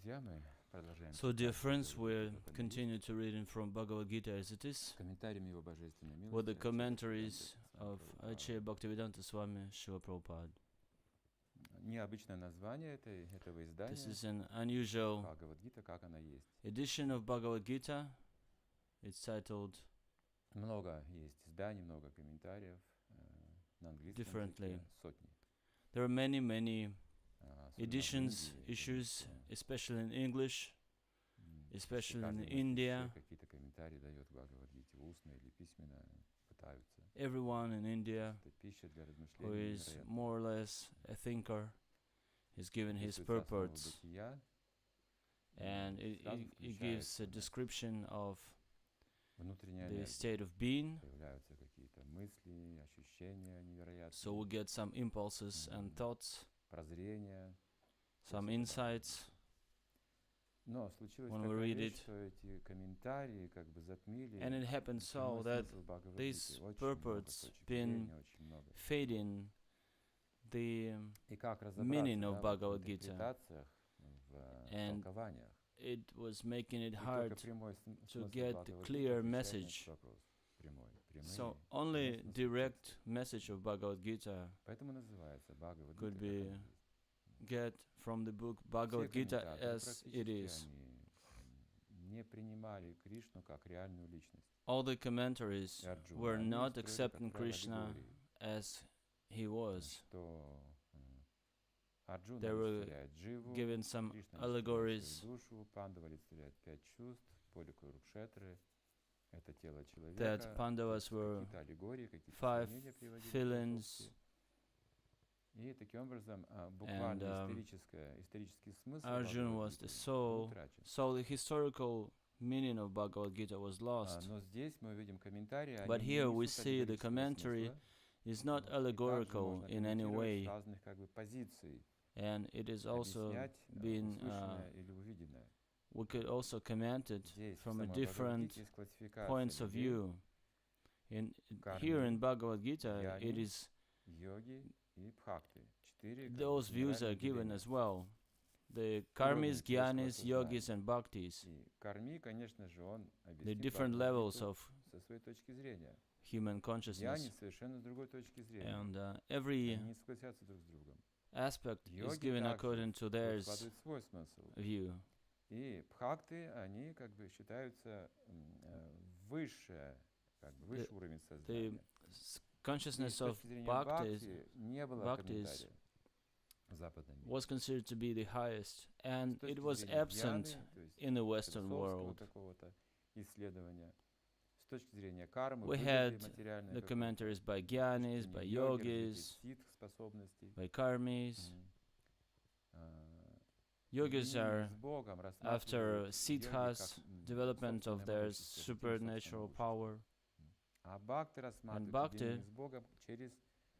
друзья, мы продолжаем So, dear читать friends, we Bhagavad-Gita continue to read from Bhagavad-Gita As It Is, с комментариями его божественной with the милости commentaries of Ачарья Acharya Bhaktivedanta Swami Srila Prabhupada. Необычное название этого This издания is an unusual Bhagavad-Gita, как она есть. edition of Bhagavad-Gita. It's titled Много есть изданий, много комментариев на английском differently. языке, сотни. There are many, many Особенно в editions, Индии, issues, конечно, especially in English, especially in каждый мастер India. какие-то комментарии дает Бхагавад-Гите, устно или письменно пытаются. Everyone in India Это пища для who размышлений is невероятная. more or less a thinker is given his Описывается основа purports, бытия, and сразу it gives a включается description of внутренняя the энергия. state of being. Появляются какие-то мысли, ощущения невероятные, So we get some impulses and thoughts, прозрения. some insights. Но случилось when we такая read вещь, it. что эти комментарии как бы затмили And it happened so that смысл Бхагавад-гиты. these Очень много purports точек been зрения, очень много. fading the И как meaning разобраться, of да, вот в Bhagavad-Gita. интерпретациях, в And толкованиях. it was making it И только hard прямой to смысл get Бхагавад-гиты clear отвечает на message. этот вопрос. Прямые, So прямые only смыслы direct текста. message of Bhagavad-Gita Поэтому называется Бхагавад-гита, could как be она есть. get from the book Все Bhagavad-Gita комментаторы as it практически is. они не принимали Кришну как реальную личность. All the commentaries И Арджуна, were они not строили, как accepting правило, Krishna аллегории, as he was. что Арджуна They were олицетворяет дживу, given some Кришна олицетворяет allegories свою душу, Пандава олицетворяет 5 чувств, поле Курукшетры — это тело человека. that Pandavas were Какие-то аллегории, какие-то 5 сравнения приводили feelings, философские. И таким образом буквально исторический смысл Arjuna was the Бхагавад-гиты soul. утрачен. So the historical meaning of Bhagavad-Gita was lost. Но здесь мы видим комментарии, But они не here we несут see the аллегорического commentary смысла. is not И также allegorical можно in any комментировать с way, разных как бы позиций, and it is also объяснять been услышанное или увиденное. we could also comment it Здесь в from a самой different Бхагавад-гите есть классификация points of людей, view. Карми, Here in Bhagavad-Gita, Jnani, it is йоги и бхакти. 4 those views are given as well. The karmis, gyanis, yogis, and bhaktis, И карми, конечно же, он the объяснит different levels Бхагавад-гиту of со своей точки зрения. human Дьяни consciousness, совершенно с другой точки зрения. and Они every не согласятся друг с другом. aspect is Йоги given также according to theirs вкладывают свой смысл. view. И бхакты, они как бы считаются выше, как бы выше уровень The сознания. consciousness И с of точки зрения bhaktis бхакти не было bhaktis комментария в западном мире. was considered to be the highest, С and точки it was зрения absent дьяны, то есть in the Western философского world. какого-то исследования, с точки зрения кармы, We выгоды had материальной the какой-то, commentaries by с точки gyanis, зрения by йоги, развития yogis, ситх способностей. by karmis. Yogis И are с Богом after рассматривают йоги siddhas, как development of собственное their могущество, собственное supernatural могущество. power. А бхакты рассматривают bhakti- единение с Богом через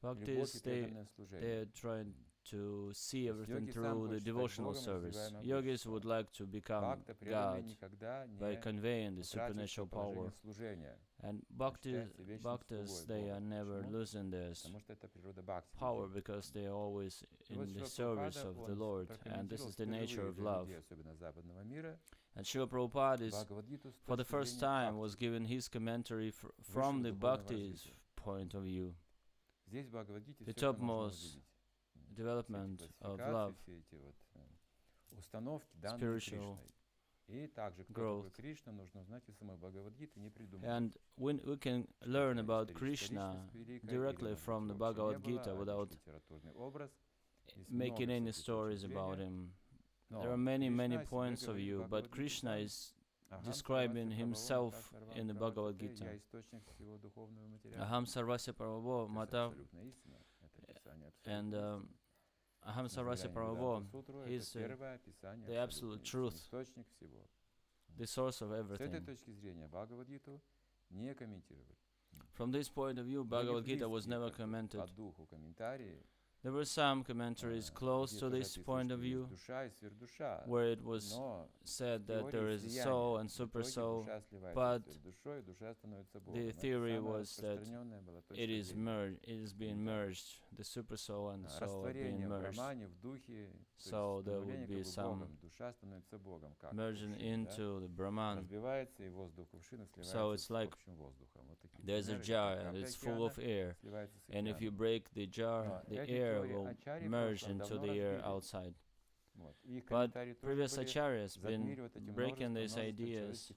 любовь и Bhaktis, преданное служение. they're trying to see То есть everything йоги сам through the хочет стать devotional Богом, service. развивая Yogis могущество. would like to become Бхакта преданный God никогда by не conveying the утратит свое supernatural положение power. служения, And считается вечным bhaktis, слугой they Бога. are never Почему? losing their Потому что это природа бхакти. power because they are always И in вот the Шрила service Прабхупада, of the он Lord, and this прокомментировал is the nature впервые of для love. людей, особенно западного мира, And Srila Prabhupada is, Бхагавад-гиту с for the точки first зрения time, бхакти, was given his commentary from the духовного bhakti's развития. point of view, Здесь в Бхагавад-гите the все это можно topmost увидеть. development Все эти of классификации, love, все эти вот установки, данные spiritual Кришной. И также, кто growth. такой Кришна, нужно узнать из самой Бхагавад-гиты, не придумывать. And when we can learn about Krishna directly from the Bhagavad Gita without making any stories about him. There are many, many points of view, but Krishna is describing himself in the Bhagavad Gita. Aham sarvasya paravo mata, and Aham sarvasya paravo is the absolute truth, the source of С этой everything. точки зрения Бхагавад-гиту не комментировали. From this point of view, Bhagavad Gita was never commented. По духу комментарии There were some commentaries close to this point of view, where it was said that there is a soul and super soul, but the theory was that it is being merged. The super soul and the soul are being merged. So there would be some merging into the Brahman. So it's like there's a jar and it's full of air, and if you break the jar, the air will merge into the air outside. But previous acharyas have been breaking these ideas.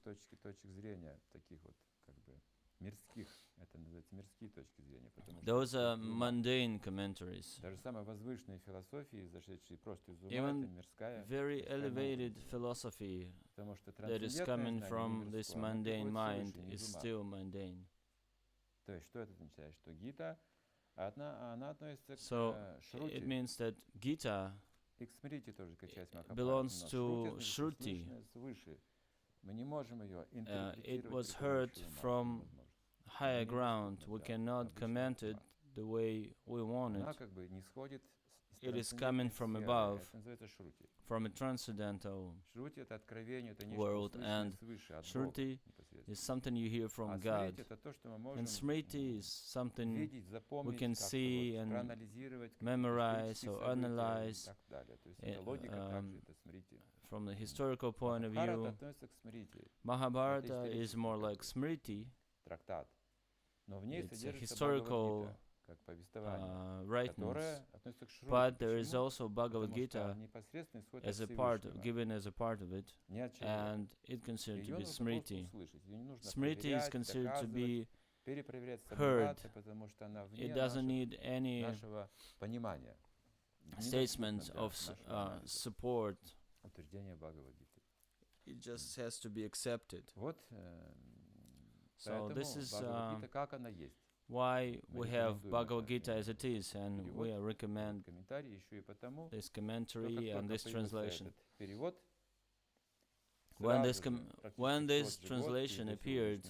Those are mundane commentaries. Even very elevated philosophy that is coming from this mundane mind is still mundane. So it means that Gita belongs to Shruti. It was heard from higher ground. We cannot comment it the way we want it. It is coming from above, from a transcendental world, and Shruti is something you hear from God, and Smriti is something we can see and memorize or analyze. From the historical point of view, Mahabharata is more like Smriti. It's a historical writings, but there is also Bhagavad-Gita as a part, given as a part of it, and it considered to be Smriti. Smriti is considered to be heard. It doesn't need any statements of support. It just has to be accepted. So this is why we have Bhagavad-Gita as it is, and we recommend this commentary and this translation. When this translation appeared,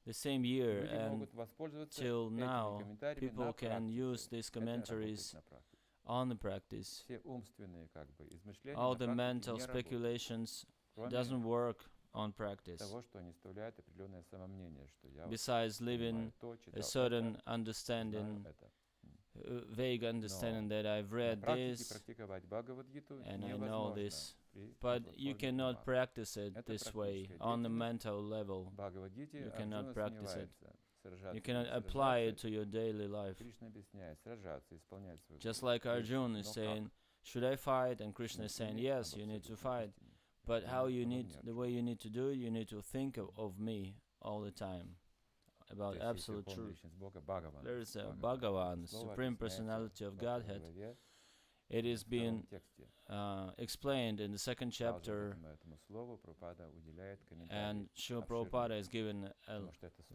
the same year and till now, people can use these commentaries on the practice. All the mental speculations doesn't work on practice. Besides living a certain understanding, vague understanding that I've read this and I know this, but you cannot practice it this way on the mental level. You cannot practice it. You cannot apply it to your daily life. Just like Arjuna is saying, should I fight? And Krishna is saying, yes, you need to fight. But the way you need to do it, you need to think of me all the time, about absolute truth. There is a Bhagavan, the Supreme Personality of Godhead. It is being explained in the second chapter, and Srila Prabhupada has given a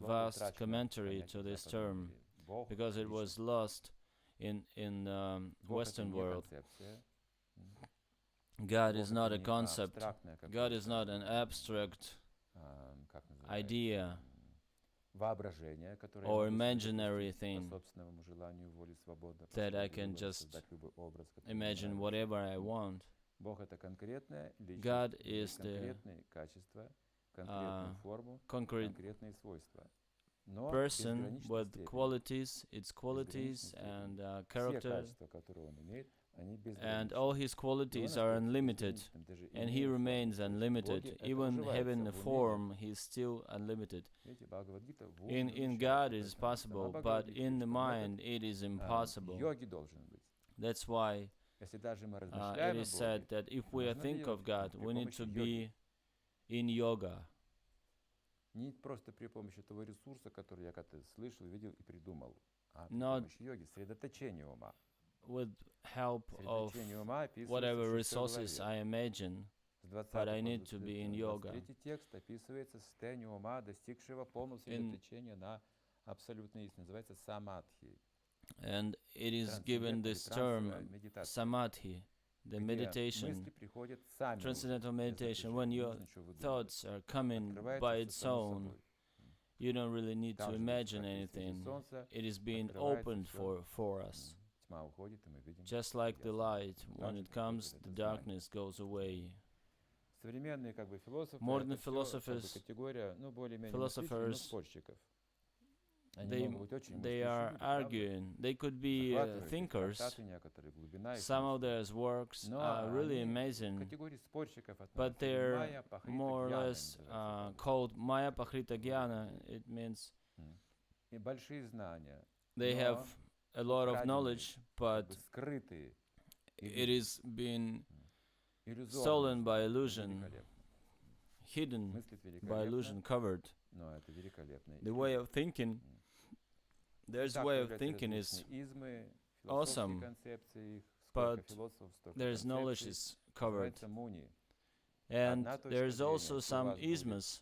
vast commentary to this term, because it was lost in Western world. God is not a concept. God is not an abstract idea or imaginary thing that I can just imagine whatever I want. God is the concrete person with qualities, its qualities and character, and all his qualities are unlimited, and he remains unlimited. Even having a form, he is still unlimited. In God it is possible, but in the mind it is impossible. That's why it is said that if we think of God, we need to be in yoga. Not with help of whatever resources I imagine, but I need to be in yoga. And it is given this term, samadhi, the meditation, transcendental meditation, when your thoughts are coming by its own. You don't really need to imagine anything. It is being opened for us. Just like the light, when it comes, the darkness goes away. Modern philosophers, they are arguing. They could be thinkers. Some of their works are really amazing, but they're more or less called Maya Pakrita Jnana. It means they have a lot of knowledge, but it is being stolen by illusion, hidden by illusion, covered. The way of thinking, there's a way of thinking is awesome, but there's knowledge is covered. And there's also some isms.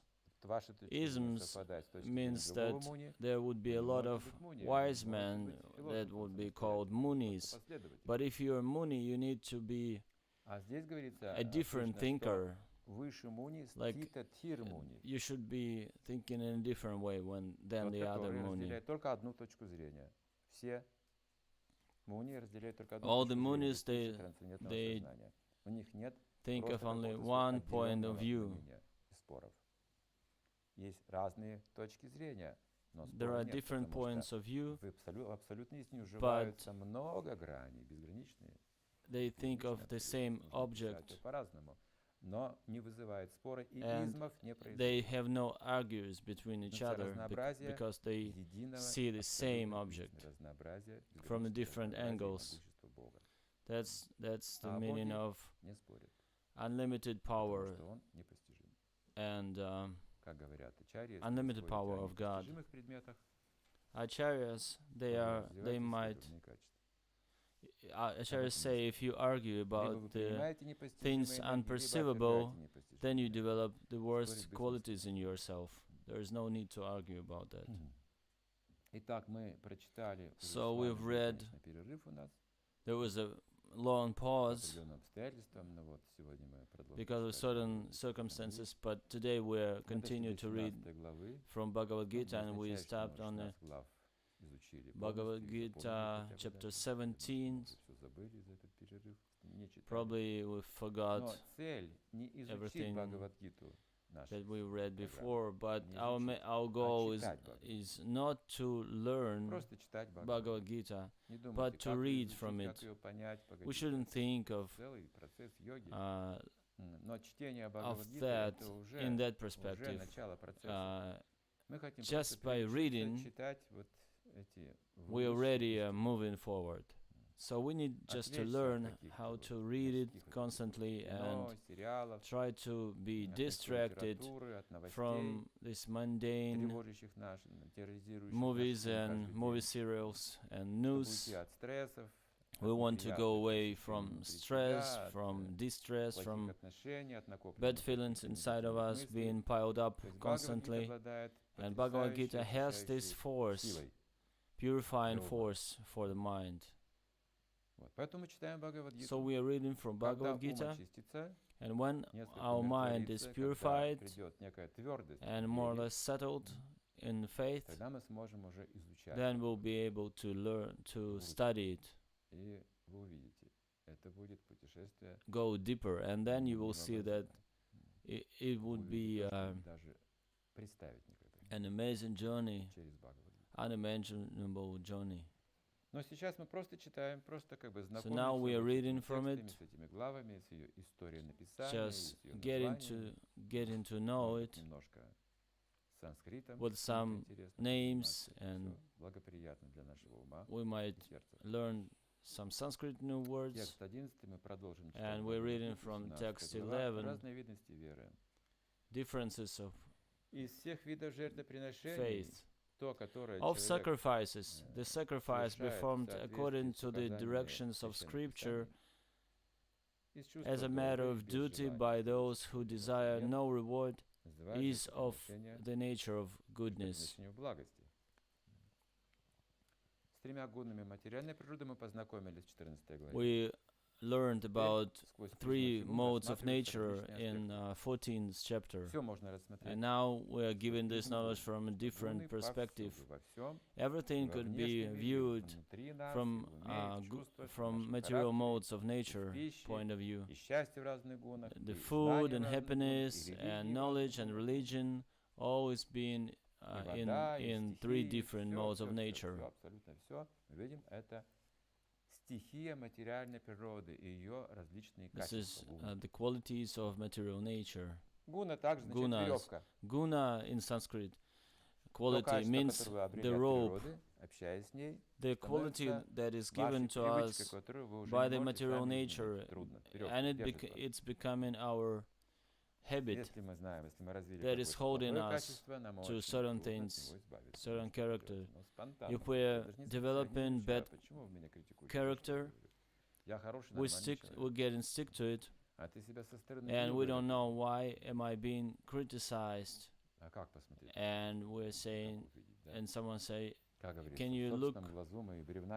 Isms means that there would be a lot of wise men that would be called munis. But if you're a muni, you need to be a different thinker. Like you should be thinking in a different way than the other muni. All the munis, they think of only one point of view. There are different points of view, but they think of the same object, and they have no argues between each other because they see the same object from the different angles. That's the meaning of unlimited power and unlimited power of God. Acharyas, Acharyas say if you argue about the things unperceivable, then you develop the worst qualities in yourself. There is no need to argue about that. So we've read, there was a long pause because of certain circumstances, but today we're continue to read from Bhagavad-Gita, and we stopped on the Bhagavad-Gita chapter 17. Probably we forgot everything that we read before, but our goal is not to learn Bhagavad-Gita, but to read from it. We shouldn't think of that in that perspective. Just by reading, we already are moving forward. So we need just to learn how to read it constantly and try to be distracted from these mundane movies and movie serials and news. We want to go away from stress, from distress, from bad feelings inside of us being piled up constantly. And Bhagavad-Gita has this force, purifying force for the mind. So we are reading from Bhagavad-Gita, and when our mind is purified and more or less settled in faith, then we'll be able to learn, to study it, go deeper, and then you will see that it would be an amazing journey, unimaginable journey. So now we are reading from it, just getting to know it with some names, and we might learn some Sanskrit new words. And we're reading from text 11, differences of faith. Of sacrifices, the sacrifice performed according to the directions of Scripture as a matter of duty by those who desire no reward is of the nature of goodness. We learned about three modes of nature in 14th chapter. And now we are given this knowledge from a different perspective. Everything could be viewed from material modes of nature point of view. The food and happiness and knowledge and religion always been in three different modes of nature. This is the qualities of material nature. Gunas. Guna in Sanskrit, quality means the rope, the quality that is given to us by the material nature, and it's becoming our habit that is holding us to certain things, certain character. If we're developing bad character, we're getting stick to it, and we don't know why am I being criticized. And we're saying, and someone say, can you look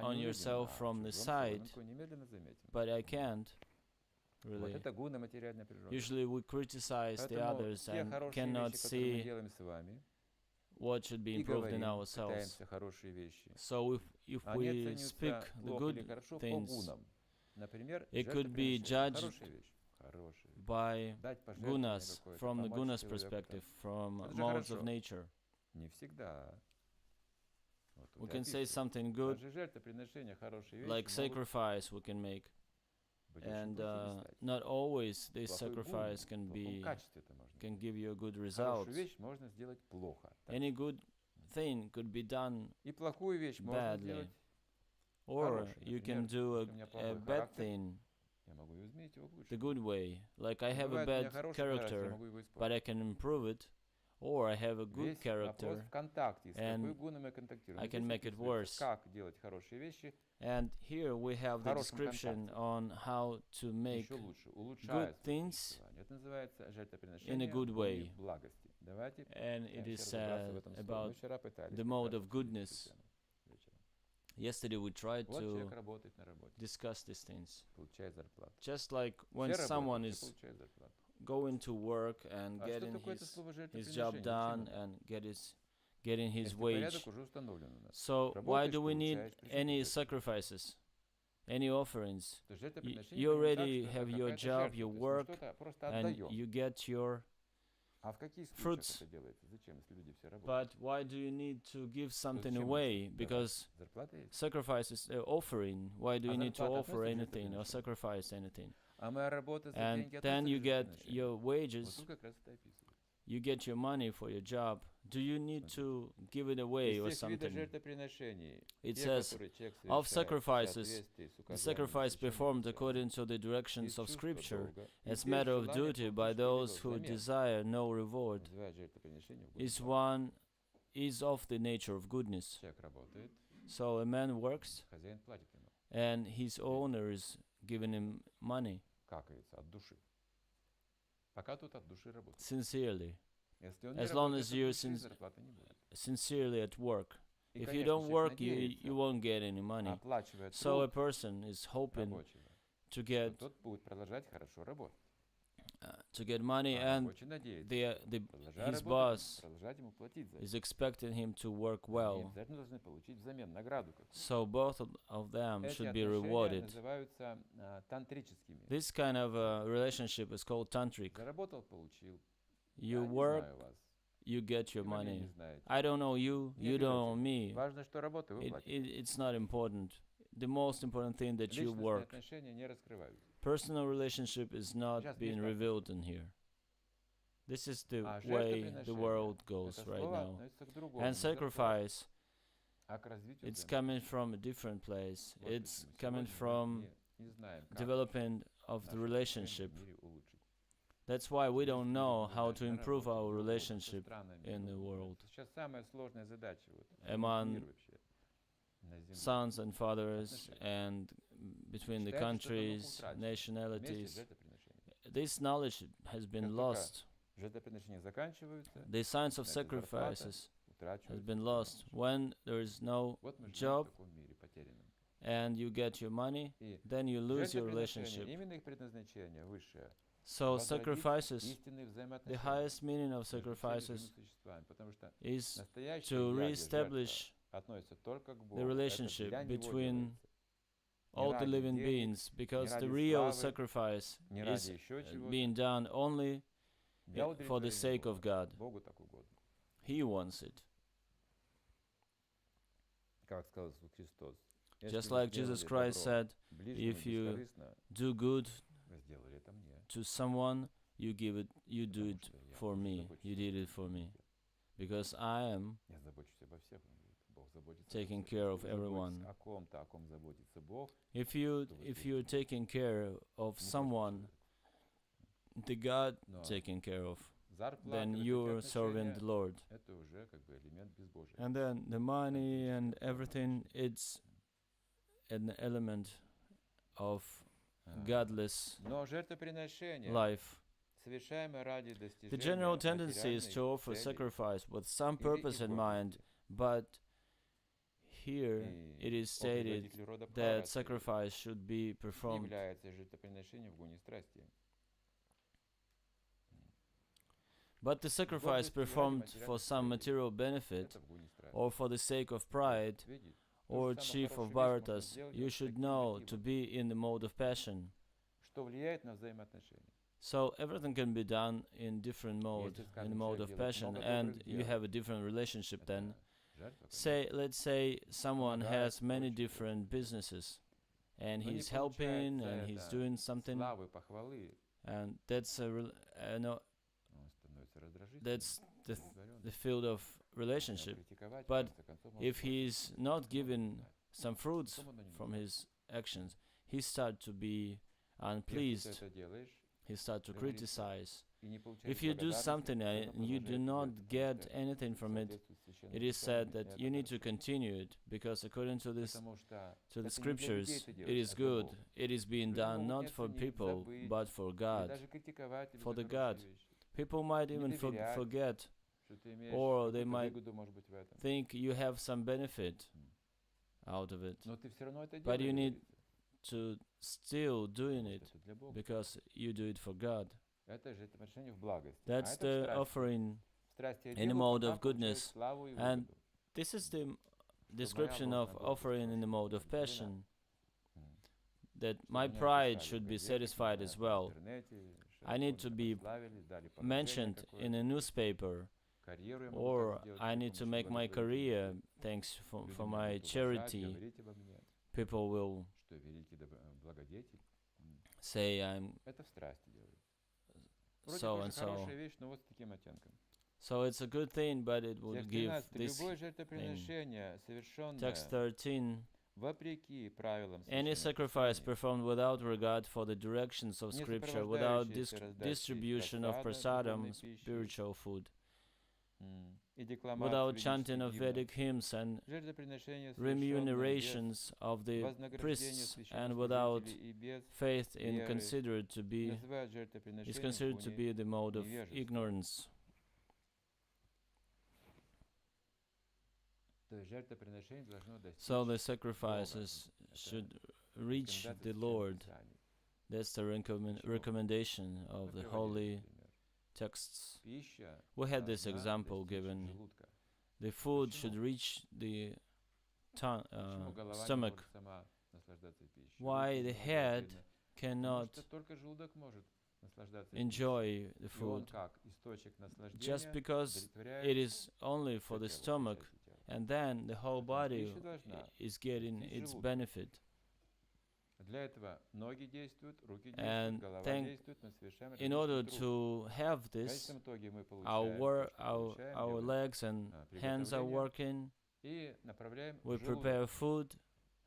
on yourself from the side? But I can't. Really. Usually we criticize the others and cannot see what should be improved in ourselves. So if we speak the good things, it could be judged by gunas, from the gunas perspective, from modes of nature. We can say something good, like sacrifice we can make. And not always this sacrifice can give you a good result. Any good thing could be done badly, or you can do a bad thing the good way. Like I have a bad character, but I can improve it, or I have a good character and I can make it worse. And here we have the description on how to make good things in a good way. And it is said about the mode of goodness. Yesterday we tried to discuss these things. Just like when someone is going to work and getting his job done and getting his wage. So why do we need any sacrifices, any offerings? You already have your job, you work, and you get your fruits. But why do you need to give something away? Because sacrifice is offering. Why do you need to offer anything or sacrifice anything? And then you get your wages, you get your money for your job. Do you need to give it away or something? It says, of sacrifices, the sacrifice performed according to the directions of Scripture, as matter of duty by those who desire no reward, is of the nature of goodness. So a man works, and his owner is giving him money. Sincerely. As long as you're sincerely at work. If you don't work, you won't get any money. So a person is hoping to get money, and his boss is expecting him to work well. So both of them should be rewarded. This kind of relationship is called tantric. You work, you get your money. I don't know you, you don't know me. It's not important. The most important thing that you work. Personal relationship is not being revealed in here. This is the way the world goes right now. And sacrifice, it's coming from a different place. It's coming from development of the relationship. That's why we don't know how to improve our relationship in the world among sons and fathers and between the countries, nationalities. This knowledge has been lost. The science of sacrifices has been lost. When there is no job, and you get your money, then you lose your relationship. So sacrifices, the highest meaning of sacrifices is to re-establish the relationship between all the living beings, because the real sacrifice is being done only for the sake of God. He wants it. Just like Jesus Christ said, if you do good to someone, you do it for me. You did it for me. Because I am taking care of everyone. If you're taking care of someone, the God taking care of, then you're serving the Lord. And then the money and everything, it's an element of godless life. The general tendency is to offer sacrifice with some purpose in mind, but here it is stated that sacrifice should be performed. But the sacrifice performed for some material benefit, or for the sake of pride, or chief of Bharatas, you should know to be in the mode of passion. So everything can be done in different mode, in the mode of passion, and you have a different relationship then. Let's say someone has many different businesses, and he's helping, and he's doing something, and that's that's the field of relationship. But if he's not given some fruits from his actions, he starts to be unpleased. He starts to criticize. If you do something and you do not get anything from it, it is said that you need to continue it, because according to the scriptures, it is good. It is being done not for people, but for God. For the God. People might even forget, or they might think you have some benefit out of it. But you need to still doing it, because you do it for God. That's the offering in the mode of goodness. And this is the description of offering in the mode of passion, that my pride should be satisfied as well. I need to be mentioned in a newspaper, or I need to make my career thanks for my charity. People will say I'm so and so. So it's a good thing, but it will give this thing. Text 13. Any sacrifice performed without regard for the directions of Scripture, without distribution of prasadam, spiritual food, without chanting of Vedic hymns and remunerations of the priests, and without faith is considered to be the mode of ignorance. So the sacrifices should reach the Lord. That's the recommendation of the holy texts. We had this example given. The food should reach the stomach. Why the head cannot enjoy the food? Just because it is only for the stomach, and then the whole body is getting its benefit. And in order to have this, our legs and hands are working, we prepare food,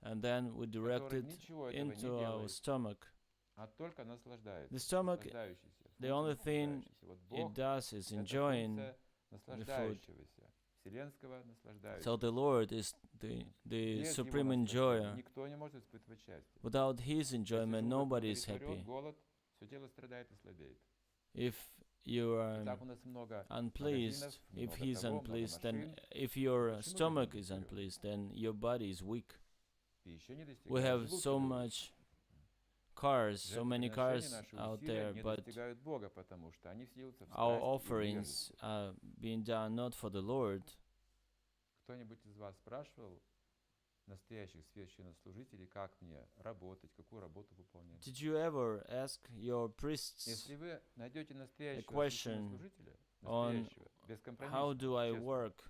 and then we direct it into our stomach. The stomach, the only thing it does is enjoying the food. So the Lord is the supreme enjoyer. Without His enjoyment, nobody is happy. If you are unpleased, if He's unpleased, then if your stomach is unpleased, then your body is weak. We have so much cars, so many cars out there, but our offerings are being done not for the Lord. Кто-нибудь из вас спрашивал настоящих священнослужителей, как мне работать, какую работу выполнять? Did you ever ask your priests Если вы найдете a настоящего question священнослужителя, on настоящего, бескомпромиссного, how do I честного, work?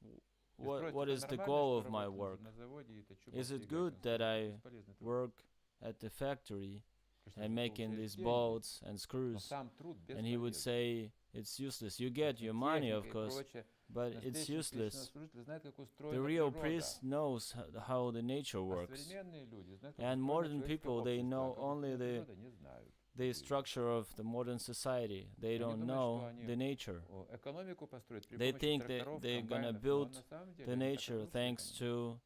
и спросите, What is the нормально, goal что of my работать work? на заводе, это чуб Is it отвигать, good он that скажет, I бесполезный труд. work at the factory Конечно, and вы making получаете these деньги, bolts and но screws? сам труд And he would бесполезен. say, it's useless. You get your money, of Техника и course, прочее. but it's Настоящий useless. священнослужитель знает, как The устроена real природа. priest knows how the nature А works. современные люди знают, как And устроено modern человеческое people, they общество, know а как only устроена the природа, не знают. structure of the modern society. They Они don't думают, know что они the nature. экономику построят при They помощи think тракторов, they're gonna комбайнов, build но на самом деле the они так nature разрушили thanks экономику. to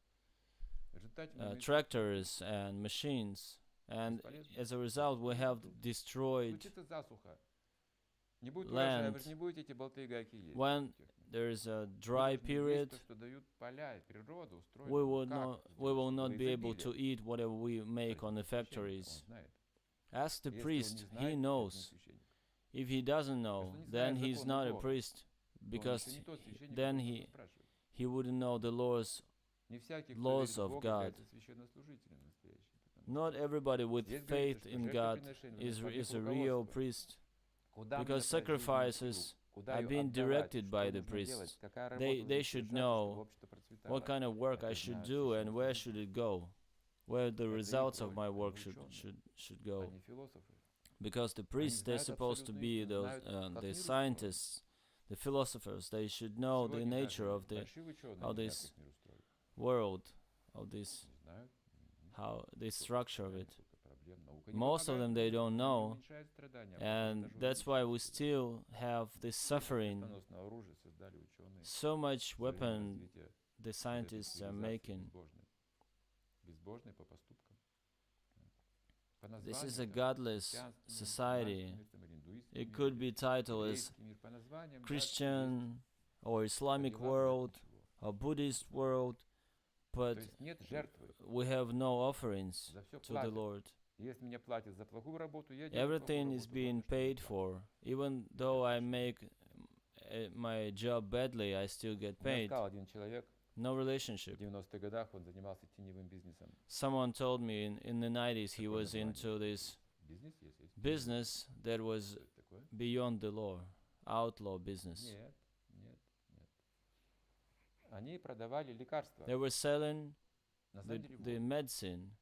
В результате мы имеем tractors and machines. And бесполезную as a result, we have труд. destroyed Случится засуха. Не будет урожая, вы же land. не будете эти болты и гайки есть. When there is a dry period, То, что дают поля и природа устроена. we will Как not be able изобилие. to eat whatever we make on the factories. Ask the priest, he knows. If he doesn't know, then he's not a priest, because then he wouldn't know the laws of God. Not everybody with faith in God is a real priest, because sacrifices are being directed by the priests. They should know what kind of work I should do and where should it go, where the results of my work should go. Because the priests, they're supposed to be the scientists, the philosophers. They should know the nature of this world, of this, how the structure of it. Most of them, they don't know, and that's why we still have this suffering. So much weapon the scientists are making. This is a godless society. It could be titled as Christian or Islamic world or Buddhist world, but we have no offerings to the Lord. Everything is being paid for. Even though I make my job badly, I still get paid. No relationship. Someone told me in the 90s he was into this business that was beyond the law, outlaw business. They were selling the medicine,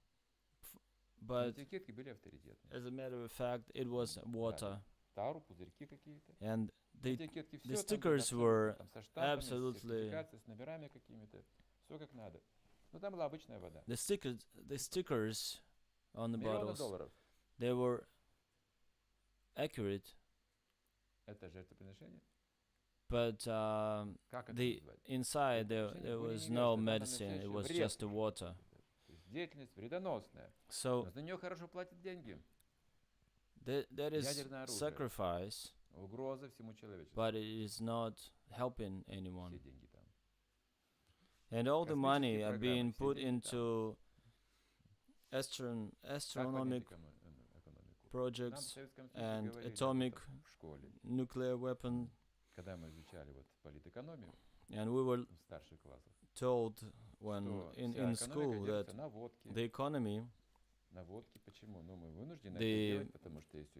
but as a matter of fact, it was water. And the stickers were absolutely... The stickers on the bottles, they were accurate, but the inside there was no medicine, it was just the water. So that is sacrifice, but it is not helping anyone. And all the money are being put into astronomic projects and atomic nuclear weapon. And we were told when in school that the economy,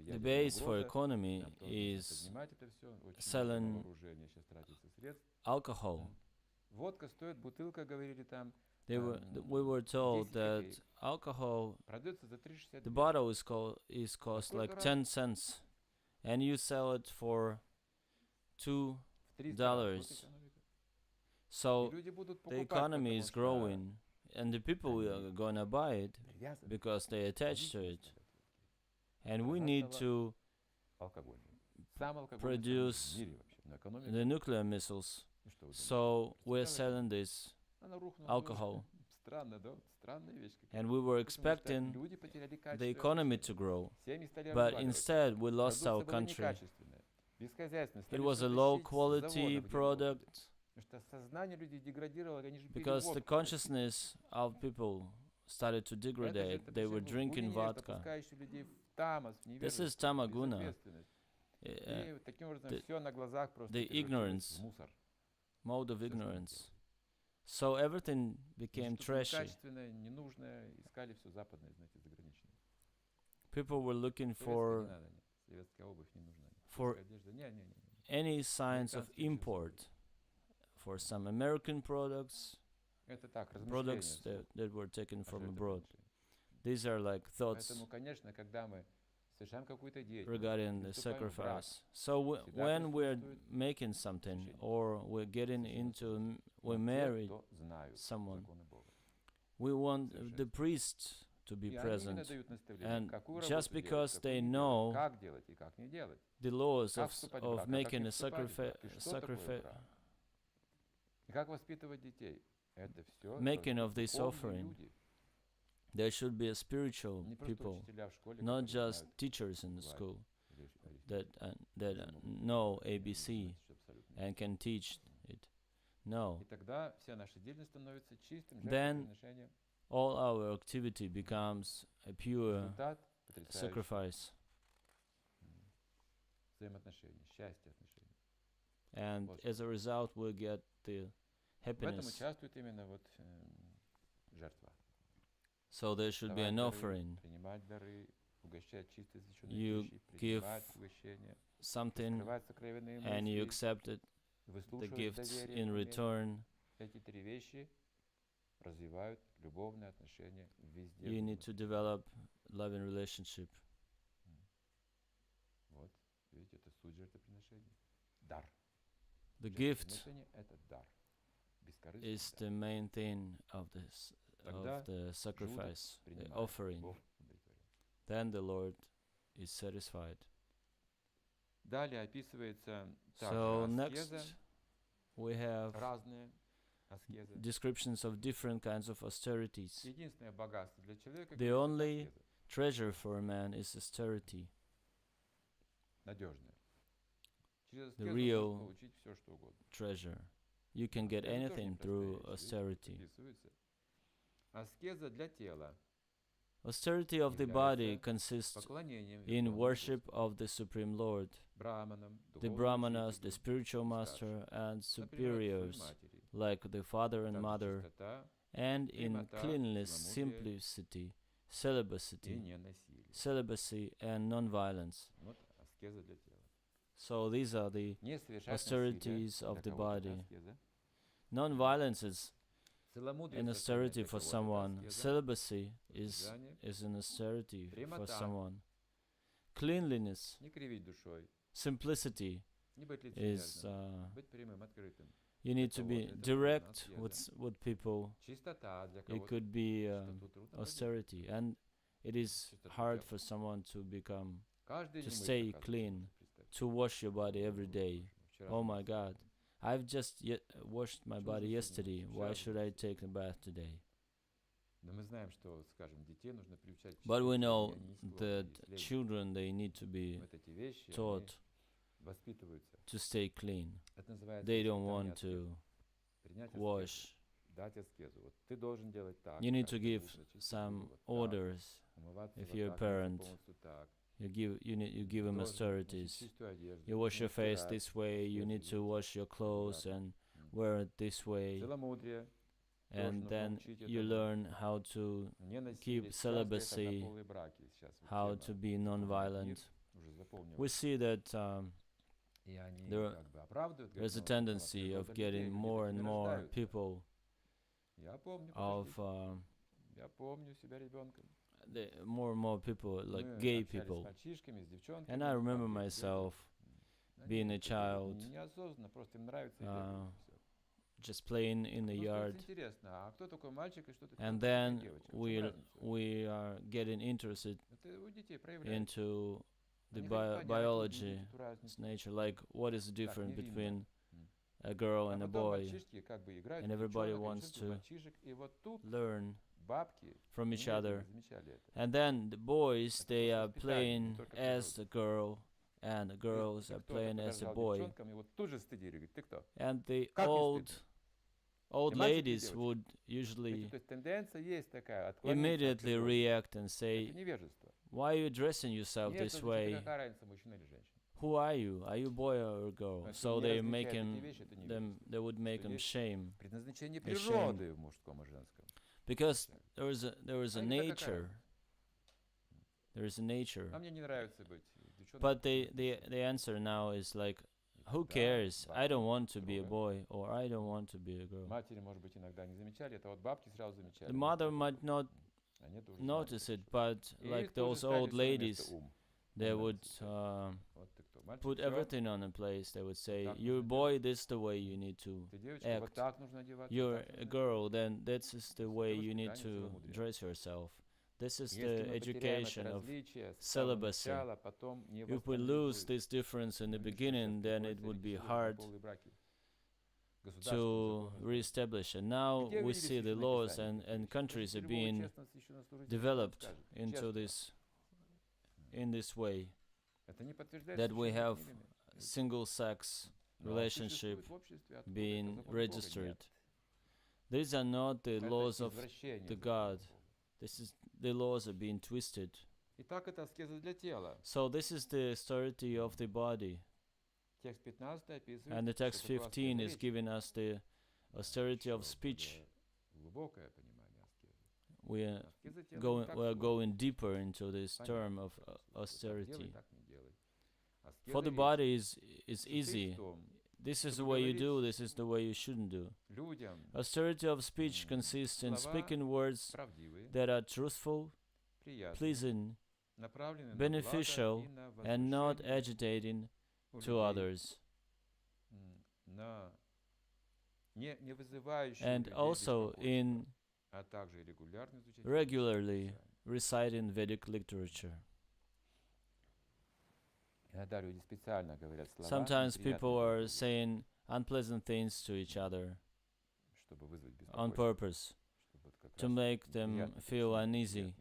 the base for economy is selling alcohol. We were told that alcohol, the bottle is cost like 10 cents, and you sell it for $2. So the economy is growing, and the people are gonna buy it because they attach to it. And we need to produce the nuclear missiles. So we're selling this alcohol. And we were expecting the economy to grow, but instead we lost our country. It was a low quality product because the consciousness of people started to degrade. They were drinking vodka. This is tamaguna. The ignorance, mode of ignorance. So everything became trashy. People were looking for any signs of import for some American products that were taken from abroad. These are like thoughts regarding the sacrifice. So when we're making something, or we're getting into, we married someone, we want the priest to be present, and just because they know the laws of making a sacrifice, making of this offering, there should be a spiritual people, not just teachers in the school that know ABC and can teach it. No. Then all our activity becomes a pure sacrifice. And as a result, we'll get the happiness. So there should be an offering. You give something and you accept it, the gifts in return. You need to develop loving relationship. The gift is the main thing of this, of the sacrifice, the offering. Then the Lord is satisfied. So next we have descriptions of different kinds of austerities. The only treasure for a man is austerity. The real treasure. You can get anything through austerity. Austerity of the body consists in worship of the Supreme Lord, the Brahmanas, the spiritual master, and superiors, like the father and mother, and in cleanliness, simplicity, celibacy, and non-violence. So these are the austerities of the body. Non-violence is an austerity for someone. Celibacy is an austerity for someone. Cleanliness, simplicity is you need to be direct with people. It could be austerity, and it is hard for someone to stay clean, to wash your body every day. Oh my God, I've just washed my body yesterday. Why should I take a bath today? But we know that children, they need to be taught to stay clean. They don't want to wash. You need to give some orders. If you're a parent, you give them austerities. You wash your face this way. You need to wash your clothes and wear it this way. And then you learn how to keep celibacy, how to be non-violent. We see that there's a tendency of getting more and more people more and more people, like gay people. And I remember myself being a child, just playing in the yard, and then we are getting interested into the biology, its nature, like what is the difference between a girl and a boy, and everybody wants to learn from each other. And then the boys, they are playing as the girl, and the girls are playing as a boy. And the old old ladies would usually immediately react and say, why are you dressing yourself this way? Who are you? Are you a boy or a girl? So they would make them shame. Because there is a nature. There is a nature. But the answer now is like, who cares? I don't want to be a boy, or I don't want to be a girl. The mother might not notice it, but like those old ladies, they would put everything on a place. They would say, you're a boy, this is the way you need to act. You're a girl, then this is the way you need to dress yourself. This is the education of celibacy. If we lose this difference in the beginning, then it would be hard to reestablish. And now we see the laws and countries are being developed into in this way, that we have single-sex relationship being registered. These are not the laws of the God. The laws are being twisted. So this is the austerity of the body. And the text 15 is giving us the austerity of speech. We are going deeper into this term of austerity. For the body is easy. This is the way you do, this is the way you shouldn't do. Austerity of speech consists in speaking words that are truthful, pleasing, beneficial, and not agitating to others. And also in regularly reciting Vedic literature. Sometimes people are saying unpleasant things to each other on purpose to make them feel uneasy.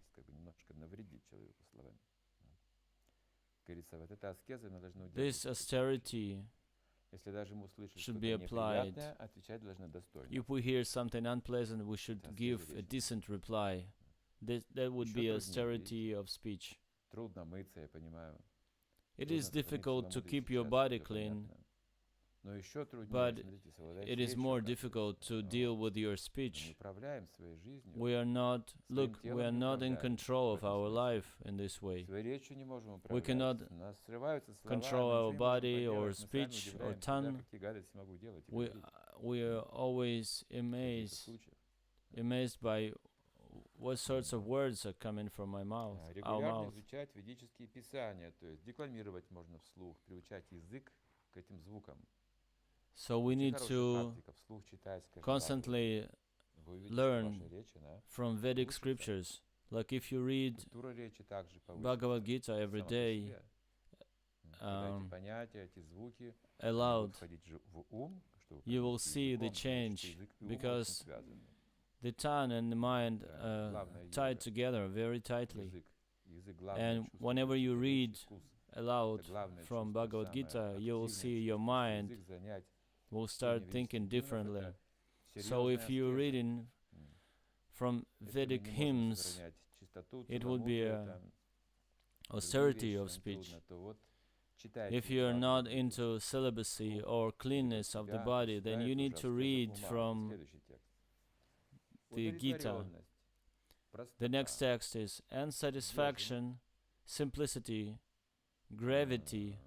This austerity should be applied. If we hear something unpleasant, we should give a decent reply. That would be austerity of speech. It is difficult to keep your body clean, but it is more difficult to deal with your speech. We are not in control of our life in this way. We cannot control our body or speech or tongue. We are always amazed by what sorts of words are coming from our mouth. So we need to constantly learn from Vedic scriptures. Like if you read Bhagavad-Gita every day aloud, you will see the change, because the tongue and the mind are tied together very tightly. And whenever you read aloud from Bhagavad-Gita, you will see your mind will start thinking differently. So if you're reading from Vedic hymns, it would be austerity of speech. If you're not into celibacy or cleanness of the body, then you need to read from the Gita. The next text is, and satisfaction, simplicity, gravity,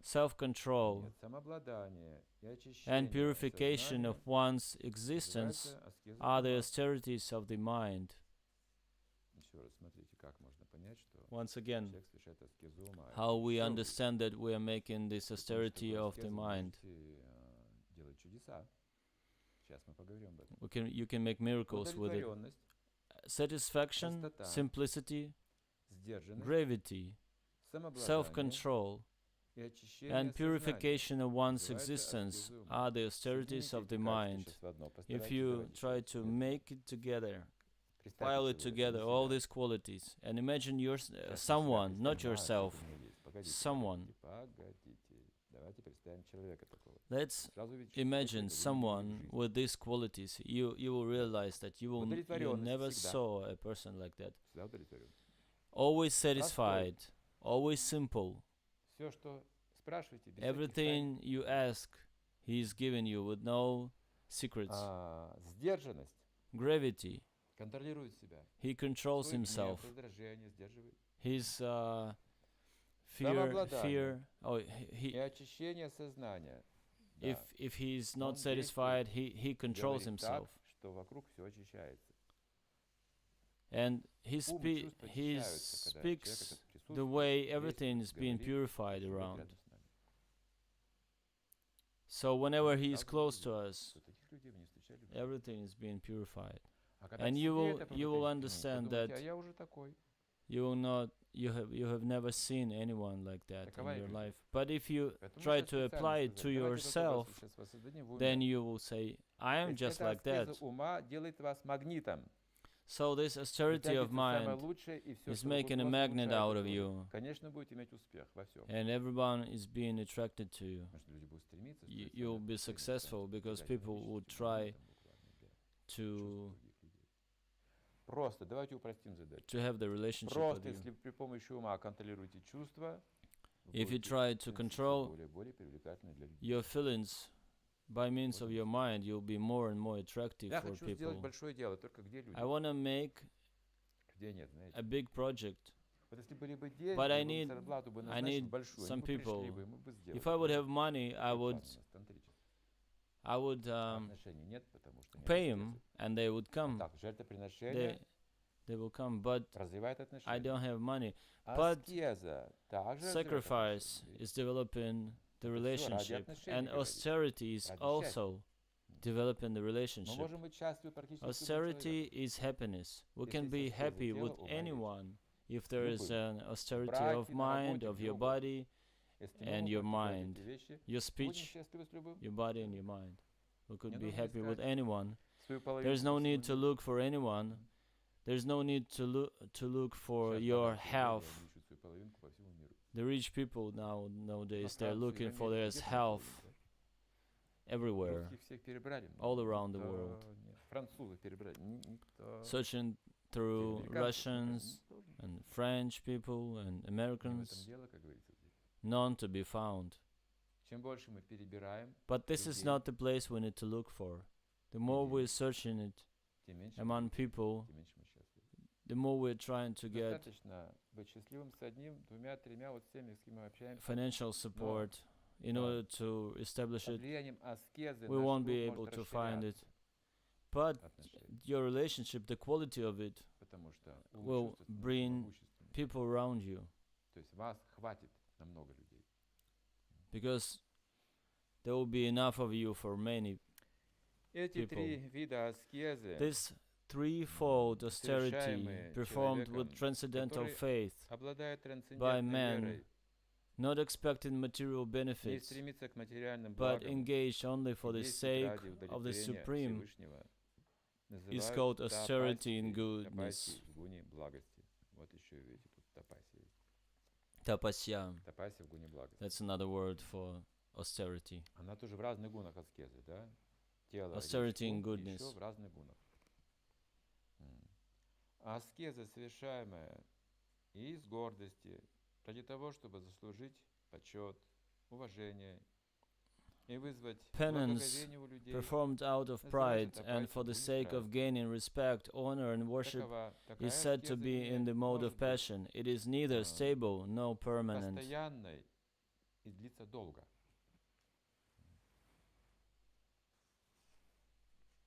self-control, and purification of one's existence are the austerities of the mind. Once again, how we understand that we are making this austerity of the mind. You can make miracles with it. Satisfaction, simplicity, gravity, self-control, and purification of one's existence are the austerities of the mind. If you try to make it together, pile it together, all these qualities, and imagine someone, not yourself, someone. Let's imagine someone with these qualities. You will realize that you never saw a person like that. Always satisfied, always simple. Everything you ask, he is giving you with no secrets. Gravity. He controls himself. His fear. Oh, if he's not satisfied, he controls himself. And he speaks the way everything is being purified around. So whenever he is close to us, everything is being purified. And you will understand that you have never seen anyone like that in your life. But if you try to apply it to yourself, then you will say, I am just like that. So this austerity of mind is making a magnet out of you, and everyone is being attracted to you. You'll be successful because people will try to have the relationship with you. If you try to control your feelings by means of your mind, you'll be more and more attractive for people. I want to make a big project, but I need some people. If I would have money, I would pay him and they would come. They will come, but I don't have money. But sacrifice is developing the relationship, and austerity is also developing the relationship. Austerity is happiness. We can be happy with anyone if there is an austerity of mind, of your body and your mind, your speech, your body and your mind. We could be happy with anyone. There's no need to look for anyone. There's no need to look for your health. The rich people nowadays, they're looking for their health everywhere, all around the world. Searching through Russians and French people and Americans, none to be found. But this is not the place we need to look for. The more we're searching it among people, the more we're trying to get financial support in order to establish it. We won't be able to find it. But your relationship, the quality of it, will bring people around you. Because there will be enough of you for many people. This threefold austerity performed with transcendental faith by man, not expecting material benefits, but engaged only for the sake of the Supreme, is called austerity in goodness. Tapasya. That's another word for austerity. Austerity in goodness. Аскеза, совершаемая и из гордости, ради того, чтобы заслужить почет, уважение и вызвать благоговение у людей, performed out of pride and for the sake of gaining respect, honor and worship, is said to be in the mode of passion. It is neither stable nor permanent. Постоянной и длится долго.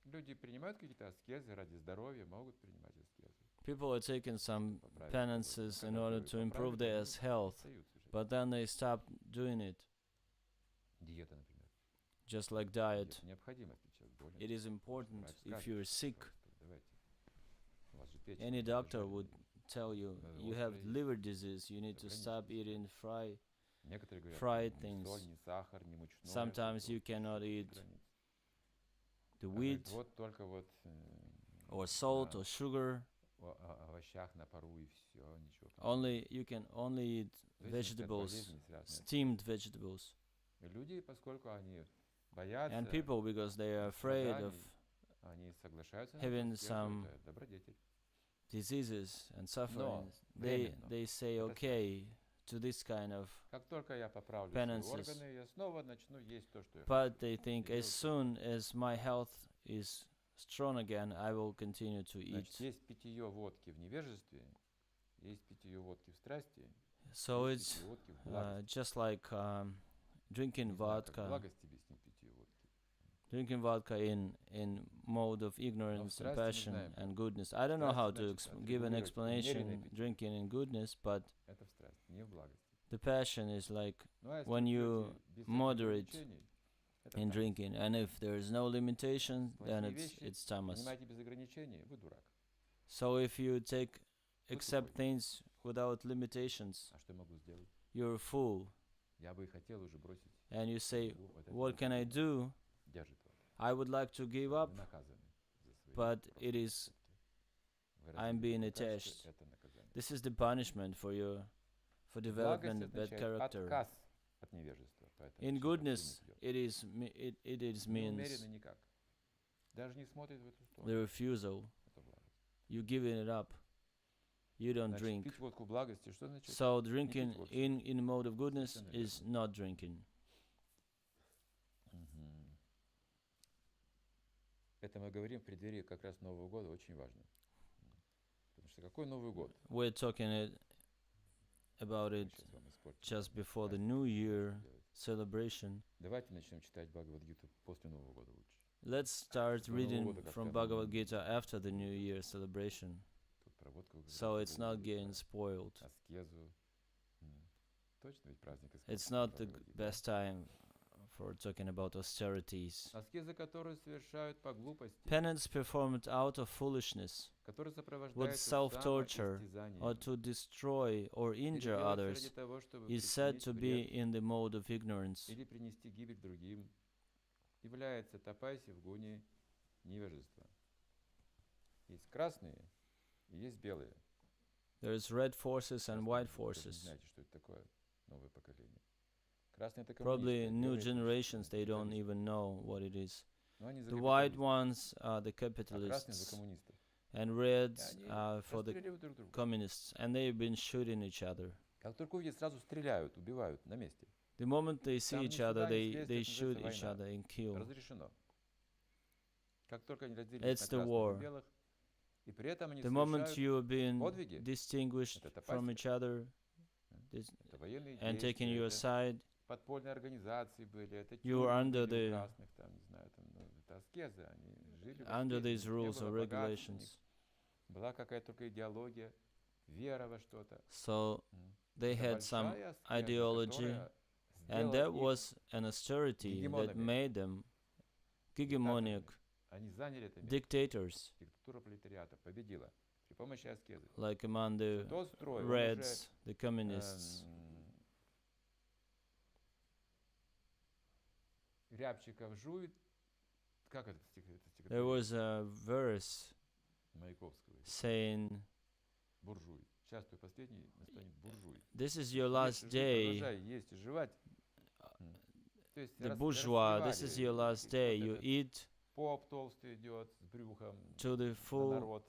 Люди принимают какие-то аскезы ради здоровья, могут принимать аскезы. People are taking some penances in order to improve their health, but then they stop doing it. Just like diet. It is important if you're sick. Any doctor would tell you, you have liver disease, you need to stop eating fried things. Sometimes you cannot eat the wheat or salt or sugar. You can only eat vegetables, steamed vegetables. And people, because they are afraid of having some diseases and sufferings, they say okay to this kind of penances. But they think as soon as my health is strong again, I will continue to eat. So it's just like drinking vodka. Drinking vodka in mode of ignorance and passion and goodness. I don't know how to give an explanation drinking in goodness, but the passion is like when you moderate in drinking, and if there is no limitation, then it's tamas. So if you accept things without limitations, you're a fool. And you say, what can I do? I would like to give up, but I'm being attached. This is the punishment for development of bad character. In goodness, it means the refusal. You giving it up. You don't drink. So drinking in mode of goodness is not drinking. Это мы говорим в преддверии как раз Нового года, очень важно. Потому что какой Новый год? We're talking about it just before the New Year celebration. Давайте начнем читать Бхагавад-гиту после Нового года лучше. Let's start reading from Bhagavad-Gita after the New Year celebration, so it's not getting spoiled. It's not the best time for talking about austerities. Penance performed out of foolishness, with self-torture, or to destroy or injure others, is said to be in the mode of ignorance. There is red forces and white forces. Probably new generations, they don't even know what it is. The white ones are the capitalists, and reds are for the communists, and they've been shooting each other. The moment they see each other, they shoot each other and kill. It's the war. The moment you are being distinguished from each other and taking your side, you are under these rules or regulations. So they had some ideology, and that was an austerity that made them hegemonic dictators, like among the Reds, the communists. There was a verse saying, this is your last day. The bourgeois, this is your last day. You eat to the full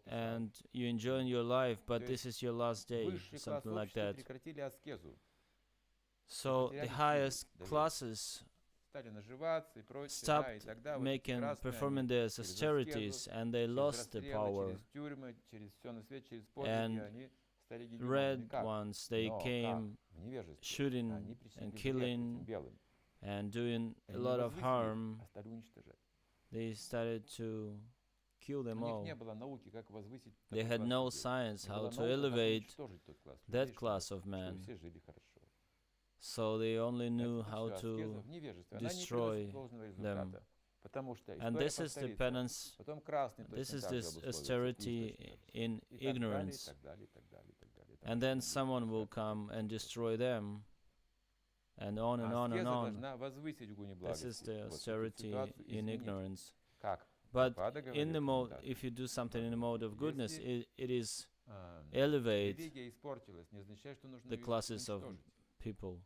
and you enjoy your life, but this is your last day, something like that. So the highest classes stopped performing their austerities, and they lost the power. And red ones, they came shooting and killing and doing a lot of harm. They started to kill them all. They had no science how to elevate that class of men. So they only knew how to destroy them. And this is the penance, this is this austerity in ignorance. And then someone will come and destroy them, and on and on and on. This is the austerity in ignorance. But in the mode, if you do something in the mode of goodness, it is elevate the classes of people.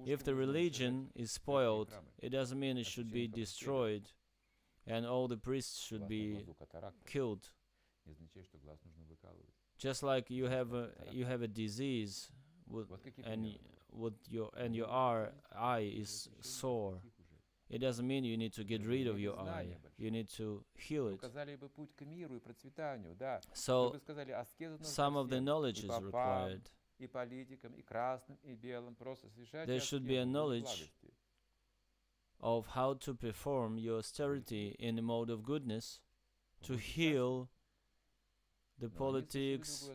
If the religion is spoiled, it doesn't mean it should be destroyed and all the priests should be killed. Just like you have a disease and your eye is sore. It doesn't mean you need to get rid of your eye. You need to heal it. So some of the knowledge is required. There should be a knowledge of how to perform your austerity in the mode of goodness to heal the politicians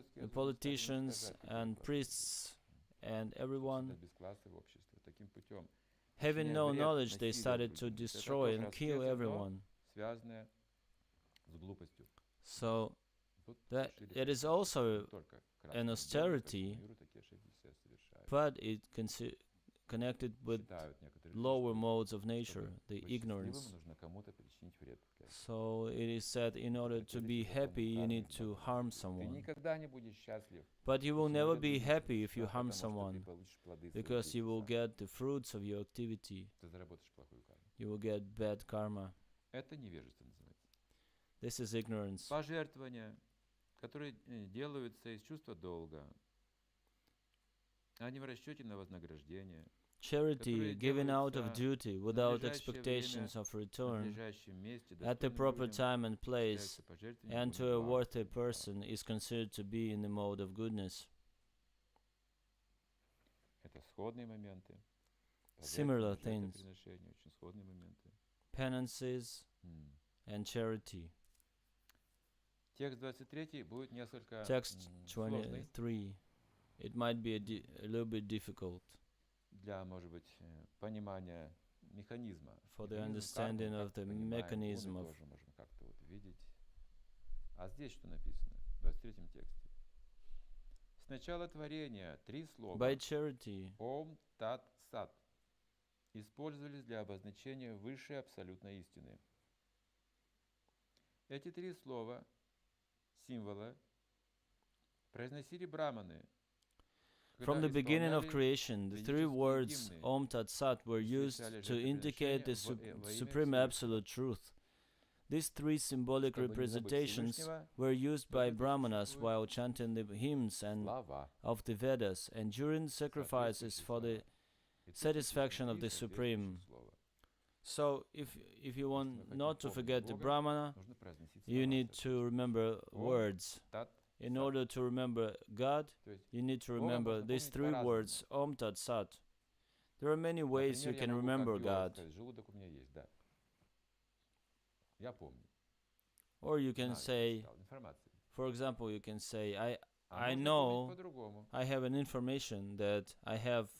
and priests and everyone. Having no knowledge, they started to destroy and kill everyone. So that it is also an austerity, but it connected with lower modes of nature, the ignorance. So it is said, in order to be happy, you need to harm someone. But you will never be happy if you harm someone, because you will get the fruits of your activity. You will get bad karma. This is ignorance. Которые делаются из чувства долга, а не в расчете на вознаграждение. Charity given out of duty without expectations of return at the proper time and place and to a worthy person is considered to be in the mode of goodness. Similar things, penances and charity. Text 23. It might be a little bit difficult for the understanding of the mechanism of. А здесь что написано в 23 тексте? С начала творения три слова Ом, Тат, Сат использовались для обозначения высшей абсолютной истины. Эти три слова, символы, произносили браманы. From the beginning of creation, the three words Om Tat Sat were used to indicate the supreme absolute truth. These three symbolic representations were used by Brahmanas while chanting the hymns of the Vedas and during sacrifices for the satisfaction of the Supreme. So, if you want not to forget the Brahmana, you need to remember words. In order to remember God, you need to remember these three words, Om Tat Sat. There are many ways you can remember God. Or you can say, for example, you can say, I know I have an information that I have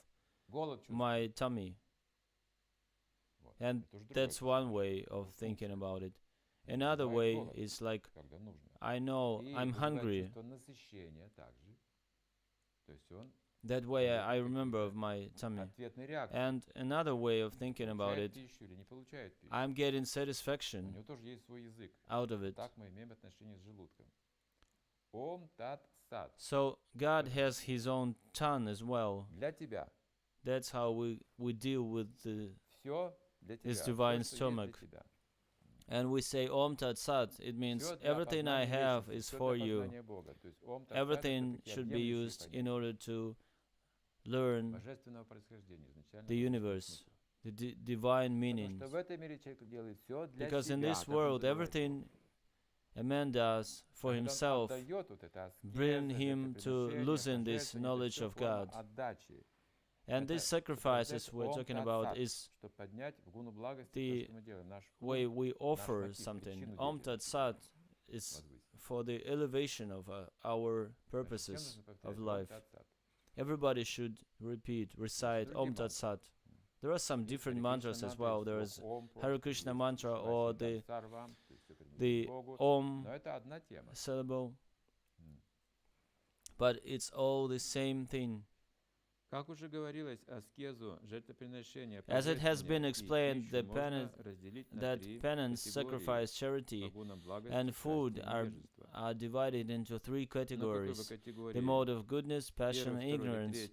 my tummy. And that's one way of thinking about it. Another way is like, I know I'm hungry. That way I remember of my tummy. And another way of thinking about it, I'm getting satisfaction out of it. So God has His own tongue as well. That's how we deal with His divine stomach. And we say Om Tat Sat, it means everything I have is for you. Everything should be used in order to learn the universe, the divine meanings. Because in this world, everything a man does for himself, bring him to losing this knowledge of God. And these sacrifices we're talking about is the way we offer something. Om Tat Sat is for the elevation of our purposes of life. Everybody should recite Om Tat Sat. There are some different mantras as well. There is Hare Krishna mantra or the Om syllable. But it's all the same thing. As it has been explained, that penance, sacrifice, charity, and food are divided into three categories: the mode of goodness, passion, and ignorance.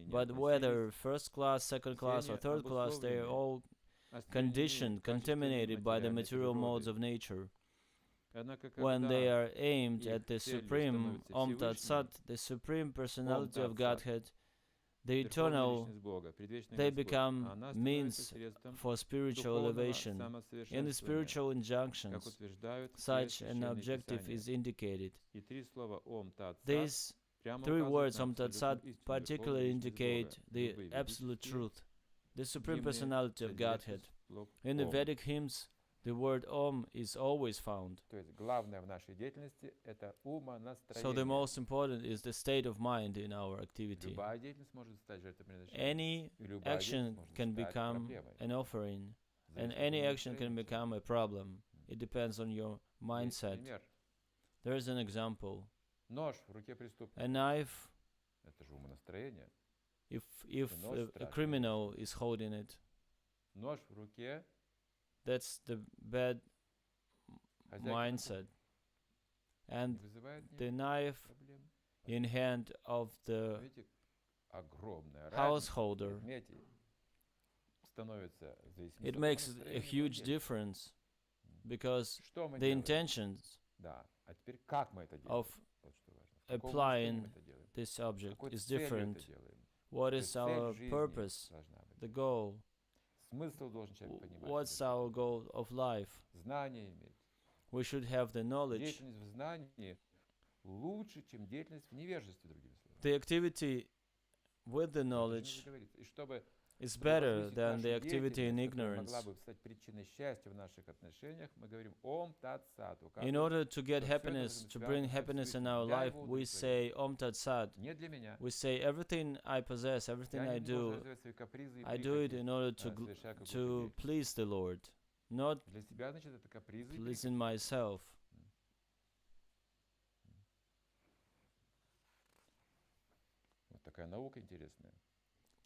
But whether first class, second class, or third class, they are all conditioned, contaminated by the material modes of nature. When they are aimed at the Supreme Om Tat Sat, the Supreme Personality of Godhead, the eternal, they become means for spiritual elevation. In the spiritual injunctions, such an objective is indicated. These three words, Om Tat Sat, particularly indicate the absolute truth, the Supreme Personality of Godhead. In the Vedic hymns, the word Om is always found. So the most important is the state of mind in our activity. Any action can become an offering, and any action can become a problem. It depends on your mindset. There is an example. A knife, if a criminal is holding it, that's the bad mindset. And the knife in hand of the householder, it makes a huge difference, because the intentions of applying this object is different. What is our purpose, the goal? What's our goal of life? We should have the knowledge. The activity with the knowledge is better than the activity in ignorance. In order to get happiness, to bring happiness in our life, we say Om Tat Sat. We say everything I possess, everything I do it in order to please the Lord, not pleasing myself.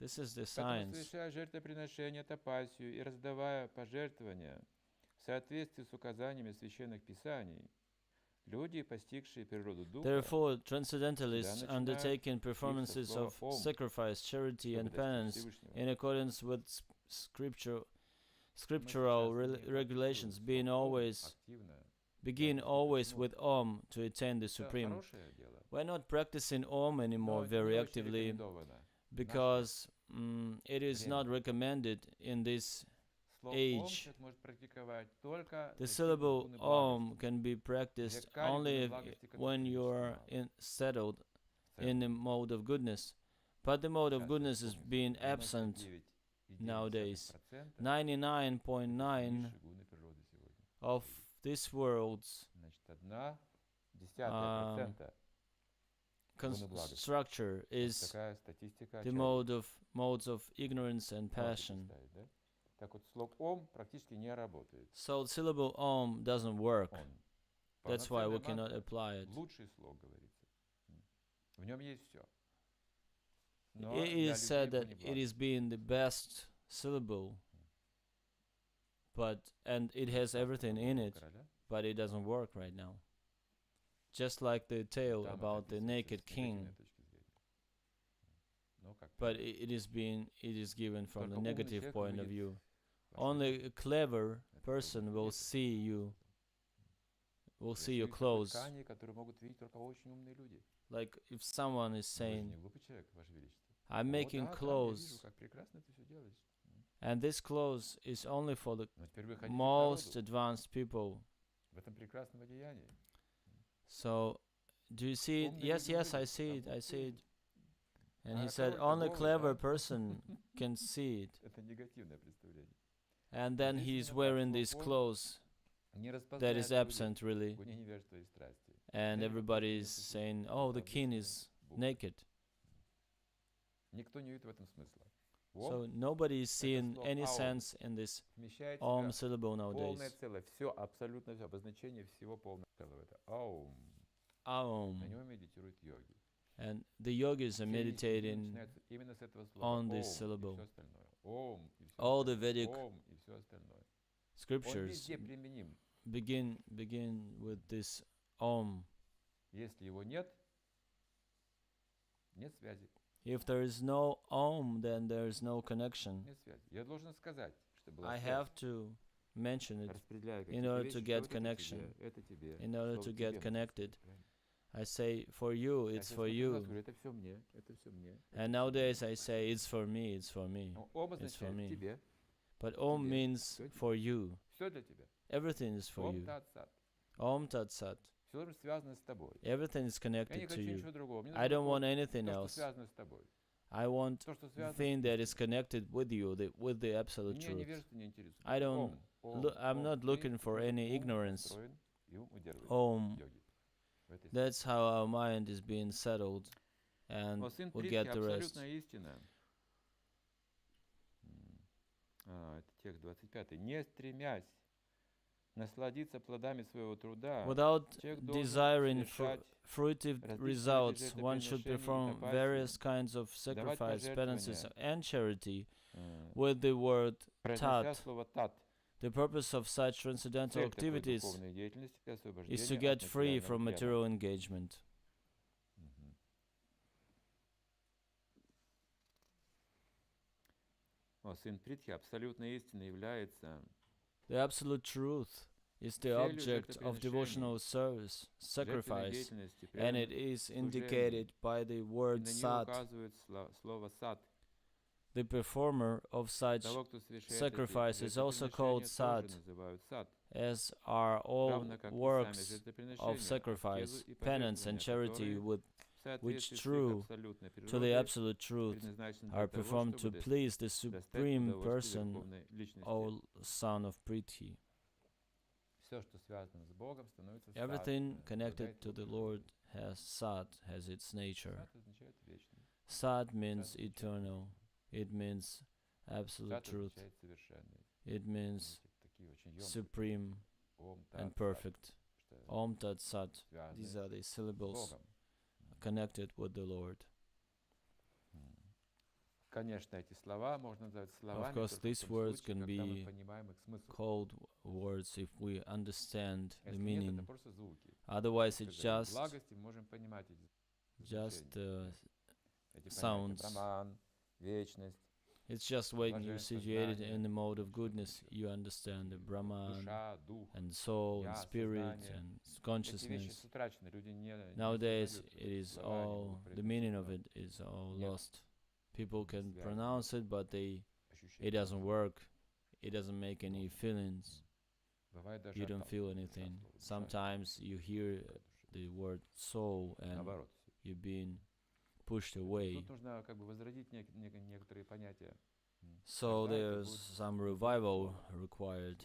This is the science. Совершая жертвоприношение, тапасию и раздавая пожертвования в соответствии с указаниями священных писаний, люди, постигшие природу духа, therefore, transcendentalists undertaking performances of sacrifice, charity, and penance in accordance with scriptural regulations, begin always with Om to attain the Supreme. We're not practicing Om anymore very actively, because it is not recommended in this age. The syllable Om can be practiced only when you are settled in the mode of goodness. But the mode of goodness is being absent nowadays. 99.9 of this world's structure is the modes of ignorance and passion. So the syllable Om doesn't work. That's why we cannot apply it. It is said that it is being the best syllable, and it has everything in it, but it doesn't work right now. Just like the tale about the naked king. But it is given from the negative point of view. Only a clever person will see your clothes. Like if someone is saying, I'm making clothes, and this clothes is only for the most advanced people. So, do you see it? Yes, I see it. And he said, only clever person can see it. And then he's wearing these clothes that is absent, really. And everybody is saying, oh, the king is naked. So nobody is seeing any sense in this Om syllable nowadays. Aum. And the yogis are meditating on this syllable. All the Vedic scriptures begin with this Om. If there is no Om, then there is no connection. I have to mention it in order to get connection, in order to get connected. I say, for you, it's for you. And nowadays I say, it's for me, it's for me, it's for me. But Om means for you. Everything is for you. Om Tat Sat. Everything is connected to you. I don't want anything else. I want the thing that is connected with you, with the absolute truth. I'm not looking for any ignorance. Om. That's how our mind is being settled, and we get the rest. Without desiring fruitive results, one should perform various kinds of sacrifice, penances, and charity with the word Tat. The purpose of such transcendental activities is to get free from material engagement. The absolute truth is the object of devotional service, sacrifice, and it is indicated by the word Sat. The performer of such sacrifice is also called Sat, as are all works of sacrifice, penance, and charity which true to the absolute truth are performed to please the Supreme Person or Son of Deity. Everything connected to the Lord has Sat as its nature. Sat means eternal. It means absolute truth. It means supreme and perfect. Om Tat Sat. These are the syllables connected with the Lord. Of course, these words can be called words if we understand the meaning. Otherwise, it's just sounds. It's just when you're situated in the mode of goodness, you understand the Brahman and soul and spirit and consciousness. Nowadays, it is all, the meaning of it is all lost. People can pronounce it, but it doesn't work. It doesn't make any feelings. You don't feel anything. Sometimes you hear the word soul and you're being pushed away. So there's some revival required,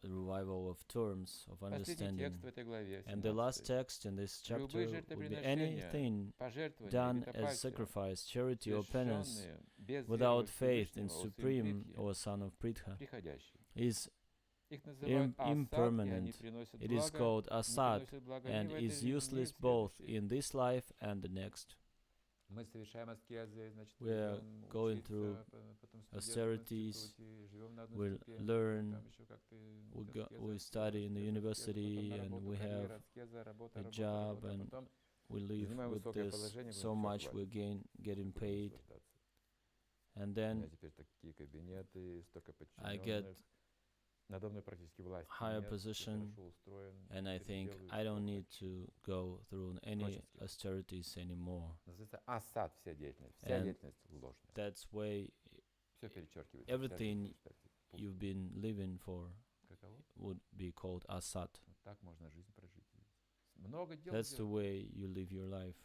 a revival of terms of understanding. And the last text in this chapter would be anything done as sacrifice, charity or penance without faith in Supreme or Son of Pritha is impermanent. It is called asat and is useless both in this life and the next. We are going through austerities, we learn, we study in the university, and we have a job, and we live with this so much, we're getting paid. And then I get higher position, and I think I don't need to go through any austerities anymore. And that's why everything you've been living for would be called asat. That's the way you live your life.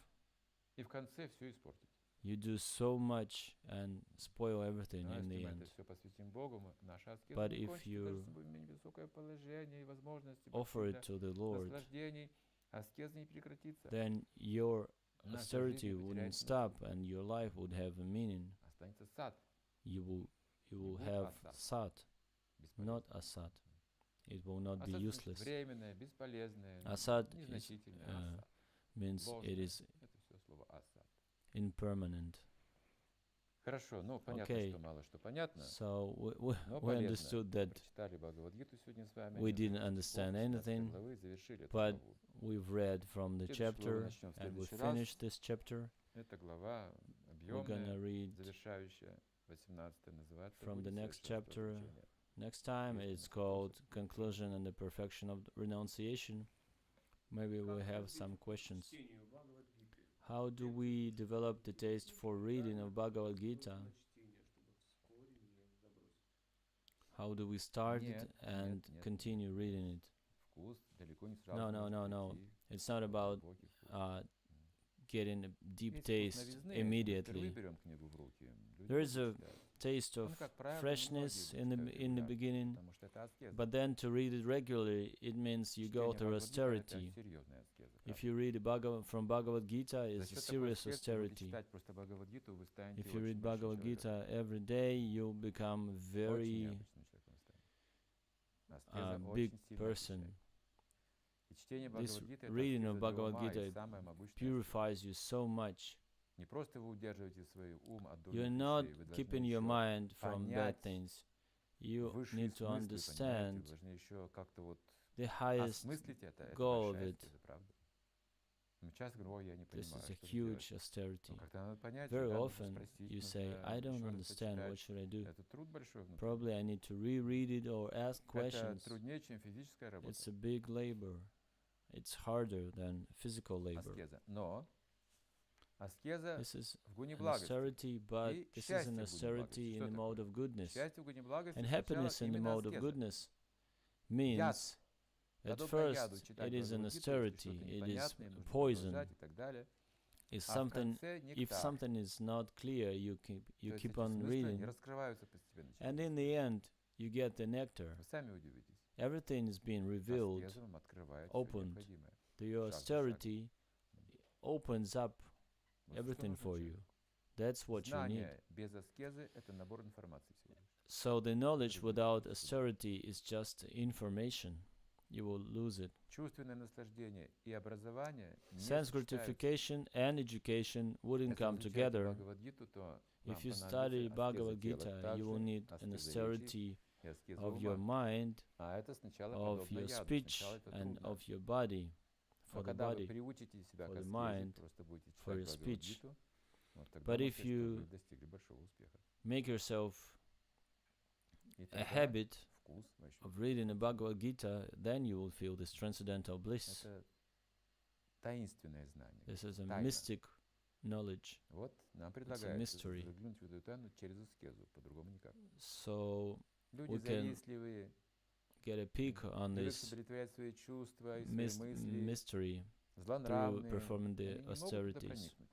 You do so much and spoil everything in the end. But if you offer it to the Lord, then your austerity wouldn't stop and your life would have a meaning. You will have sat, not asat. It will not be useless. Asat is means it ложное. is Это все слово асад. impermanent. Хорошо, ну понятно, Okay, что мало что понятно, so но we полезно. understood that Прочитали Бхагавад-гиту сегодня с вами. we они didn't уже understand полностью 16 anything, главы, завершили эту but главу. we've read from the Следующую главу chapter начнем в and we следующий раз. finished this chapter. Эта глава We're gonna объемная, read завершающая, 18 называется from the «Путь next совершенства chapter. учения». Next time Есть it's ли called вопросы? Conclusion and the Perfection of Renunciation. Maybe we have some questions. How do we develop the taste for reading of Bhagavad-Gita? How do we start it and continue reading it? Вкус далеко не сразу No. может прийти, It's not about глубокий вкус. getting a deep Есть вкус taste новизны, мы впервые immediately. берем книгу в руки, люди There is долго a читают. taste of Ну, как правило, freshness многие in читают the регулярно, beginning, потому что это аскеза. but then to read it regularly, it means you go Чтение through Бхагавад-гиты — это austerity. серьезная аскеза, If правда. you read from Bhagavad-Gita, За it's a счет такой serious аскезы, если austerity. читать просто Бхагавад-гиту, вы станете If you очень read большим человеком. Bhagavad-Gita every day, you'll become Очень very необычным человеком станете. Аскеза big очень сильно person. очищает. И чтение This Бхагавад-гиты — это reading аскеза of для ума Bhagavad-Gita и самая могущественная аскеза. purifies you so much. Не просто вы удерживаете свой ум от You're дурных not вещей, вы должны keeping your еще mind from bad понять things. You высшие need to смыслы, понимаете, understand вы должны еще как-то вот the highest осмыслить это goal of большая it. аскеза, правда? Мы часто говорим: ой, я не This понимаю, is a что же делать. huge austerity. Но как-то надо понять, Very надо often спросить, you say, нужно I don't еще раз understand, what почитать. should I do? Это труд большой внутри. Probably I need to reread it or ask Это questions. труднее, чем физическая работа. It's a big labor. It's harder than physical labor. Аскеза. Но аскеза This is в гуне an благости. austerity, but И this is счастье an в гуне austerity благости. in the Что mode такое? of goodness. Счастье в гуне благости And сначала happiness in the именно mode of аскеза. goodness Яд. means, at Подобно яду first, читать it is an Бхагавад-гиту, если austerity, что-то it is непонятное, нужно poison. продолжать и так далее. Is А в something, конце if нектар. something is not clear, you То есть keep эти on смыслы, reading, они раскрываются постепенно. and in the end, you get the nectar. Вы сами удивитесь. Everything is being revealed. Аскеза вам открывает всё opened. необходимое. The Шаг за шагом. austerity opens up Вот что everything нужно for человеку. you. That's what you need. Знание без аскезы — это набор информации всего лишь. So the knowledge Привыкнуть without отсюда. austerity is just information. You will lose it. Чувственное наслаждение и образование не Sense сочетаются. gratification and education wouldn't Если come вы изучаете together. Бхагавад-гиту, то вам If you понадобится study аскеза Bhagavad тела, Gita, также you will need аскеза an речи austerity и аскеза of your ума. mind, А это сначала of подобно your яду. speech, Сначала это and трудно. of your body, Но for the когда вы body. приучите себя for к the аскезе, mind, просто будете for your читать speech. Бхагавад-гиту, вот тогда But вы if you вы достигли большого успеха. Make yourself И a тогда habit вкус вы ощутите. of reading the Bhagavad Gita, then you will feel this transcendental bliss. Это таинственное знание. This is a Тайна. mystic knowledge. Вот нам предлагается mystery. заглянуть в эту тайну через аскезу, по-другому никак. So Люди we can завистливые, get a peek on привыкли this удовлетворять свои чувства и свои мысли, mystery through злонравные, performing the они не могут туда austerities. проникнуть.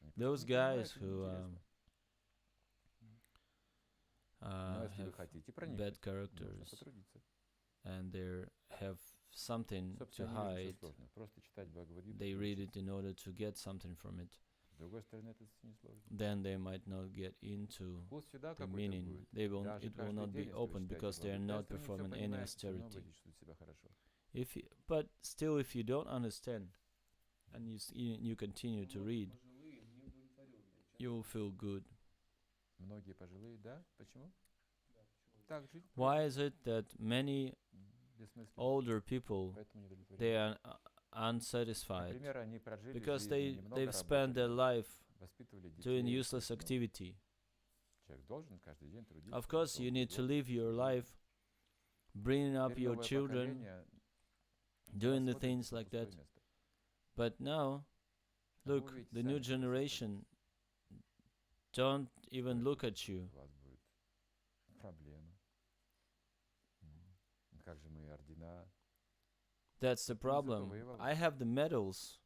Они просто Those не понимают, guys им who неинтересно. Но если вы have хотите bad проникнуть, нужно characters потрудиться. and they have something to Собственно, не hide, все сложно. Просто читать Бхагавад-гиту. they read it in order to get something from it. С другой стороны, это не сложно. Then they might not get into Вкус всегда the какой-то meaning. будет. It will Каждый not be день, если вы open читаете because they are Бхагавад-гиту, not если вы не всё performing any понимаете, всё равно austerity. будете чувствовать себя хорошо. But still, if you don't understand and you continue to read, you will feel good. Многие пожилые, да? Почему? Так, жить Why is it that many бессмысленно, older people поэтому не удовлетворены. they are unsatisfied Например, они прожили because жизнь, немного they've spent their работали, life воспитывали doing детей. useless Ну, activity? человек должен каждый день трудиться. Of course, you need to live your life, bringing up your children, doing the things like that. But now, look, the new generation don't even look at you. У вас будет проблема. Как же мои ордена? That's the problem. I have the medals.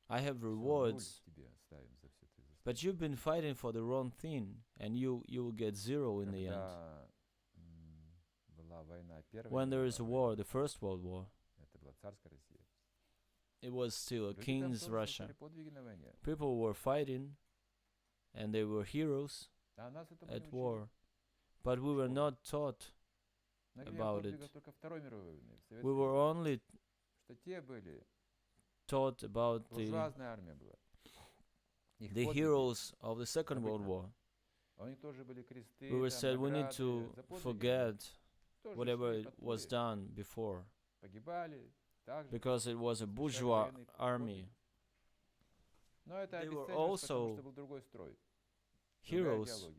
I have Всё, rewards. 0 тебе ставим за все ты заслуги. But you've been fighting for the wrong thing, and you will get 0 in the end. Когда была война, Первая When there мировая is a война, war, the First World War, это была царская Россия. it was still a Люди там king's тоже Russia. совершали подвиги на войне. People were fighting, and they were heroes А нас этому at не учили. war. But we were not taught. На век about подвигов it. только Второй мировой войны. В We Советском were Союзе. only Что те были taught about the heroes of the Second World War. We were said we need to forget whatever it was done before, because it was a bourgeois army. They were also heroes,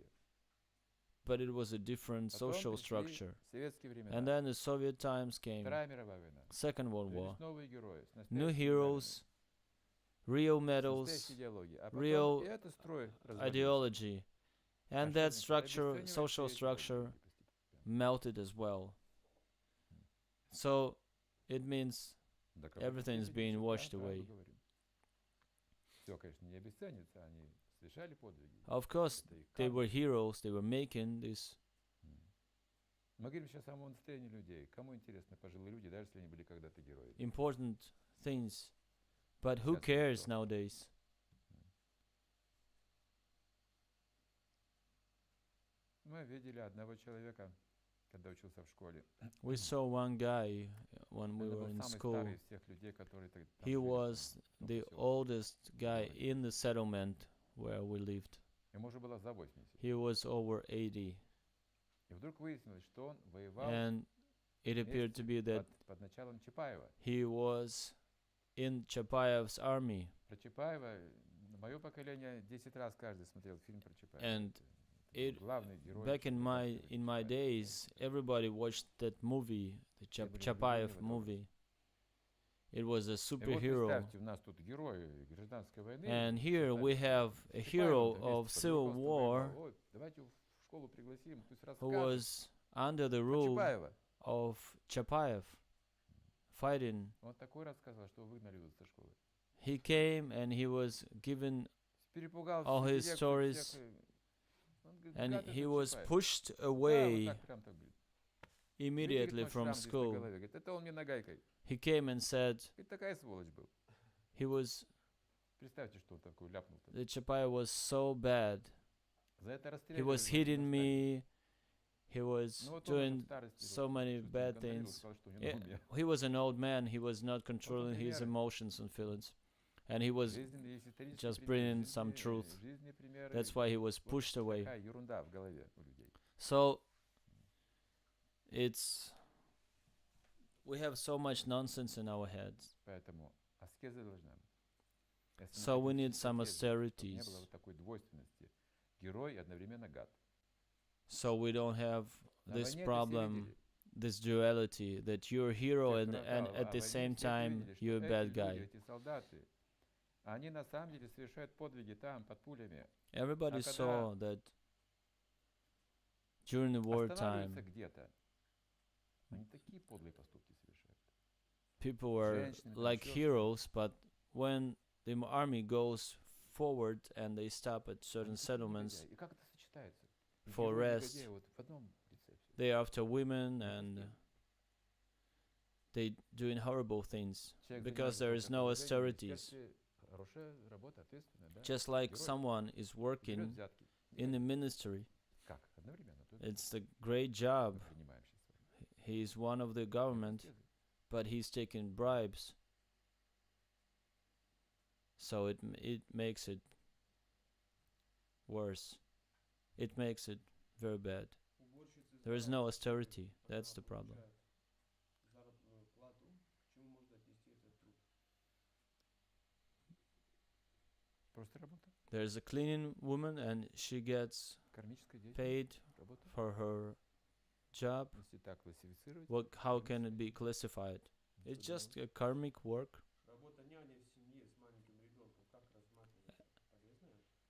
but it was a different social structure. And then the Soviet times came, Second World War, new heroes, real medals, real ideology, and that structure, social structure, melted as well. So it means everything is being washed away. Of course, they were heroes, they were making this. Important things, but who cares nowadays? We saw one guy when we were in school. He was the oldest guy in the settlement where we lived. He was over 80. And it appeared to be that he was in Chapayev's army. And back in my days, everybody watched that movie, the Chapayev movie. It was a superhero. And here we have a hero of civil war who was under the rule of Chapayev, fighting. He came and he was given all his stories, and he was pushed away immediately from school. He came and said he was, the Chapayev was so bad. He was hitting me. He was doing so many bad things. He was an old man. He was not controlling his emotions and feelings. And he was just bringing some truth. That's why he was pushed away. So we have so much nonsense in our heads. So we need some austerities. So we don't have this problem, this duality, that you're a hero and at the same time you're a bad guy. Everybody saw that during the wartime people were like heroes, but when the army goes forward and they stop at certain settlements for rest, they are after women and they doing horrible things because there is no austerities. Just like someone is working in the ministry, it's a great job. He is one of the government, but he's taking bribes. So it makes it worse. It makes it very bad. There is no austerity. That's the problem. There's a cleaning woman and she gets paid for her job. How can it be classified? It's just a karmic work.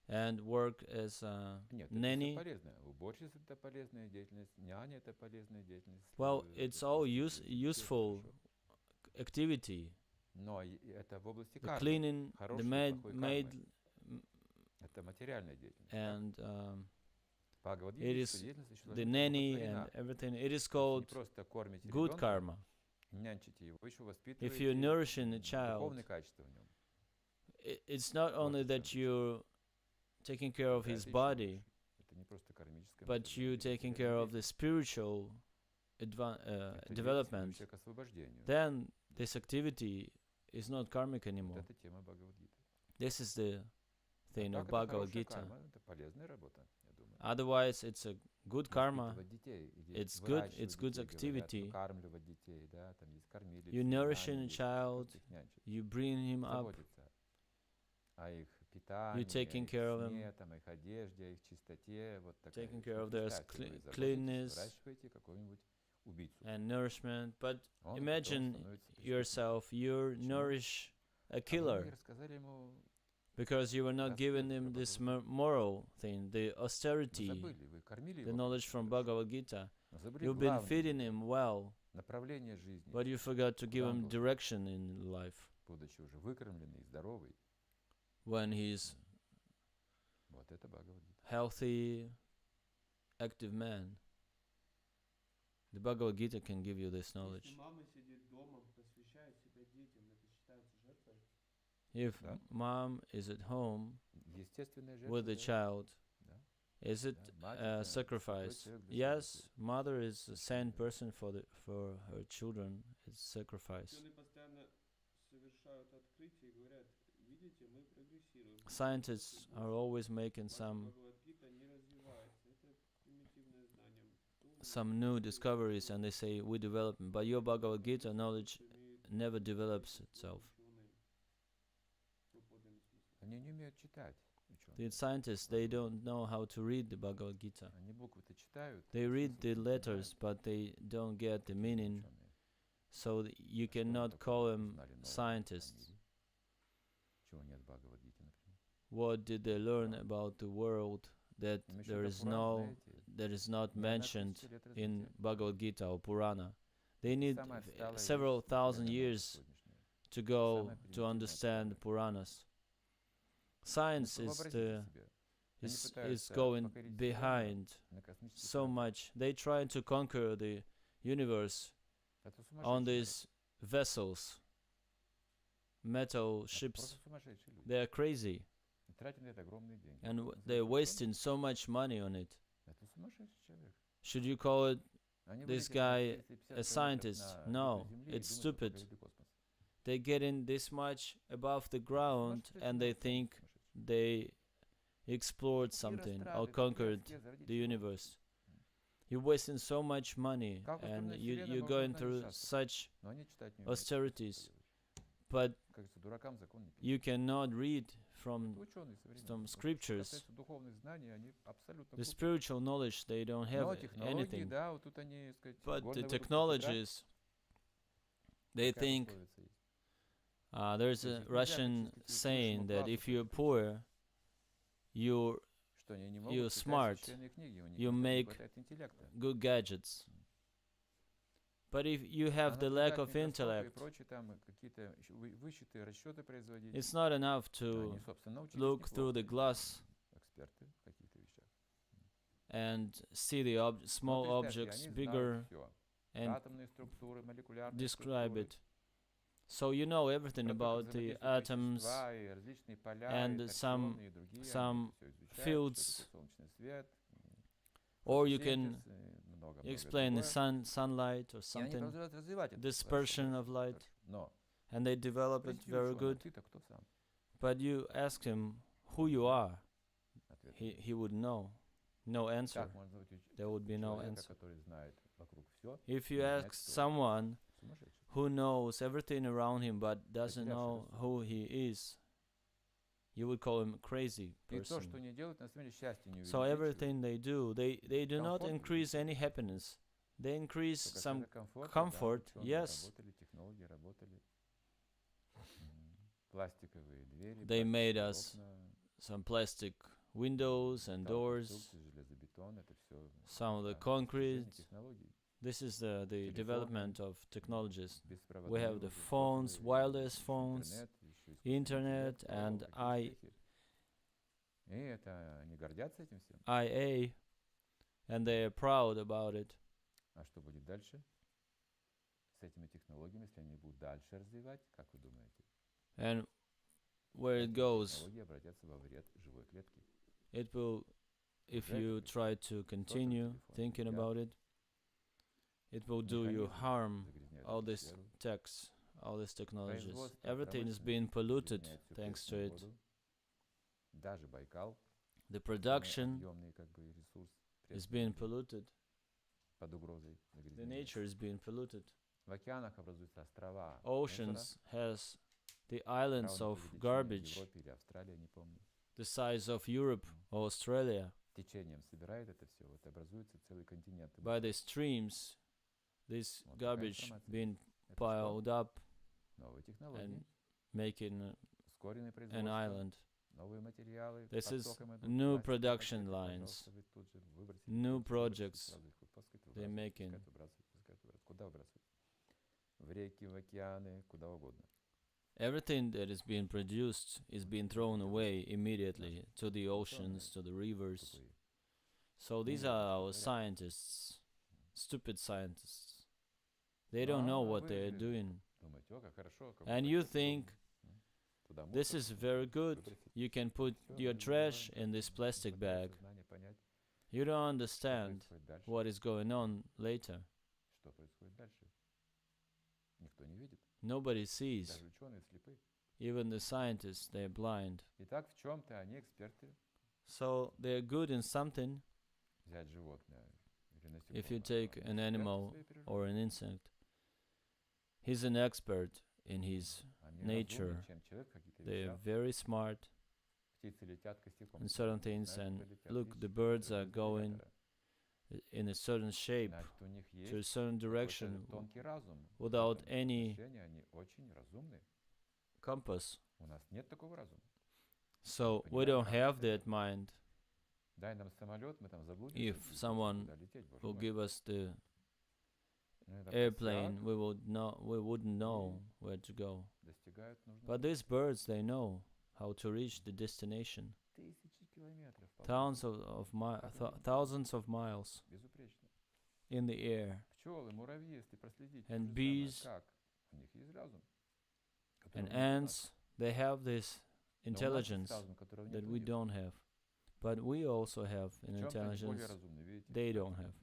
And work as a nanny. Well, it's all useful activity. The cleaning, the maid, and it is the nanny and everything. It is called good karma. If you're nourishing a child, it's not only that you're taking care of his body, but you taking care of the spiritual development. Then this activity is not karmic Вот anymore. это тема Бхагавад-гиты. This is the А thing of так это хорошая Bhagavad-Gita. карма, это полезная работа, я думаю. Otherwise, it's a good karma. Воспитывать детей, или It's good. выращивать It's good детей, говорят, activity. выкармливать детей, да, там есть кормилицы, You nourishing a няни, есть, child. просто их нянчить, You bring him up. заботиться о их питании, taking о их care of them. сне, там, о их одежде, о их чистоте, вот такая Taking вещь. care of Вот their представьте, вы заботитесь, cleanliness выращиваете какого-нибудь убийцу. and nourishment. But Он потом imagine становится преступником. yourself, you Почему? nourish a А вы не killer рассказали ему, because you were not giving Простые him this Бхагавад-гиты. moral thing, the Вы austerity, забыли, вы кормили the его knowledge from хорошо, Bhagavad-Gita. но забыли You've been главное, feeding him well, направление жизни, but you forgot to give куда он him должен, direction in life будучи уже выкормленный, здоровый. when he's Вот это Бхагавад-гита. healthy, active man. The Bhagavad-Gita can give you this knowledge. Если мама сидит дома, посвящает себя детям, это считается жертвой? If Да. mom is at home Естественная with жертва, the да, child, да. is it Да, мать a это святой sacrifice? человек для своего Yes, детей. mother is a saint Совершенно верно. person for her children. It's sacrifice. Ученые постоянно совершают открытия и говорят, видите, мы прогрессируем. Scientists are always making some Бхагавад-гита не развивается, это примитивное знание. some new discoveries, and they say we develop, but your Bhagavad Gita knowledge never develops itself. Они не умеют читать, The ученые. scientists, they don't know how to read the Bhagavad Gita. Они буквы-то читают, They read the смысл не letters, понимают, but they don't get the такие meaning, ученые. so you А что они cannot call такого them узнали нового в scientists. мире? Чего нет в Бхагавад-гите, например? What did they learn about the world that Им еще there до is Пуран, no, знаете, that is not не одна mentioned тысяча лет in развития. Bhagavad Gita or Purana? They Это need самая отсталая several вещь, thousand современная наука years сегодняшняя. to go Самая to примитивная, understand отсталая. Puranas. Ну, Science is вообразите the себе, они is пытаются going покорить Вселенную behind на космических so кораблях. much. They try to conquer the universe Это on сумасшедшие люди. these vessels, metal Это ships. просто сумасшедшие люди. They are crazy, И тратят на это огромные деньги. and Назовите they're ученым. wasting so much money on it. Это сумасшедший человек. Should you call it Они this вылетят guy на 450 a километров scientist? на No, орбиту Земли и it's думают, что stupid. покорили космос. They're getting this much above the ground, Сумасшедший and they народ, think сумасшедший. they explored Такие something or растраты, такие conquered аскезы ради the чего? universe. You're wasting so much money, Как and устроена you're Вселенная, going можно through решаться. such Но они читать не умеют. austerities, Как but говорится, дуракам закон не пишет. you cannot read Это from ученые современные. some Вот что scriptures. касается духовных знаний, они абсолютно The глупы. spiritual knowledge. They don't have Но технологии, anything. да, вот тут они, так сказать, But горный the выпуск technologies, they такая think пословица есть. there's То a есть их нельзя Russian причислить к saying высшему that классу, if you're так сказать, poor, you're что они не you're могут читать smart, священные книги, у них you не make хватает интеллекта. good gadgets. But if you have А the lack наблюдать of микроскопы и intellect, прочие там какие-то еще высчеты, расчеты производить, it's not enough то to они, собственно, научились look through the неплохо, glass эксперты в каких-то вещах. and see the Но small представьте, objects они bigger знают всё. and Атомные структуры, молекулярные describe структуры, it. So you know everything протоки about the взаимодействующие atoms, вещества и различные поля, and и some- торсионы, и другие, some они это всё изучают, fields, что такое солнечный свет, or you can фотосинтез и много explain the другое. sunlight or И они something, продолжают развивать это. dispersion of light, Но and they develop it спросите very ученого, good. ты-то кто сам? But you ask him who you are, Ответ he would know. No answer. как можно назвать There would be no человека, answer. который знает вокруг все, If you не ask знает, кто он? someone Сумасшедший. who knows everything around him but doesn't Потерявший know рассудок. who he is, you would call him a crazy И то, что person. они делают, на самом деле счастье не So увеличивает. everything they do, they do not Комфорт increase any увеличивает. happiness. They increase Что some касается комфорта, comfort, да, ученые yes. работали, технологии работали. Пластиковые двери, They made пластиковые us окна, some plastic windows and doors, металлоконструкции, железобетон, это все some of the concrete. технологий. This is the Телефоны, development of technologies. We Беспроводные have the уже phones, сотовые, wireless ещё phones, интернет, ещё искусственный internet, интеллект, and какие успехи. И это они гордятся этим всем. IA, and they are proud about it. А что будет дальше с этими технологиями, если они будут дальше развивать? Как вы думаете? And where it Эти goes, технологии обратятся во вред живой клетки. it will, if Exactly. you try to continue телефон, thinking yeah. about it, it will do you Механизмы harm. загрязняют All эту these сферу. texts all these technologies. Everything is being polluted thanks to it. The production is being polluted. The nature is being polluted. Oceans has the islands of garbage the size of Europe or Australia. By the streams, this garbage being piled up and making an island. This is new production lines, new projects they're making. Everything that is being produced is being thrown away immediately to the oceans, to the rivers. So these are our scientists, stupid scientists. They don't know what they're doing. And you think this is very good. You can put your trash in this plastic bag. You don't understand what is going on later. Nobody sees. Even the scientists, they're blind. So they're good in something. If you take an animal or an insect, he's an expert in his nature. They're very smart in certain things, and look, the birds are going in a certain shape, to a certain direction, without any compass. So we don't have that mind. If someone will give us the airplane, we wouldn't know where to go. But these birds, they know how to reach the destination. Thousands of miles in the air. And bees and ants, they have this intelligence that we don't have. But we also have an intelligence they don't have.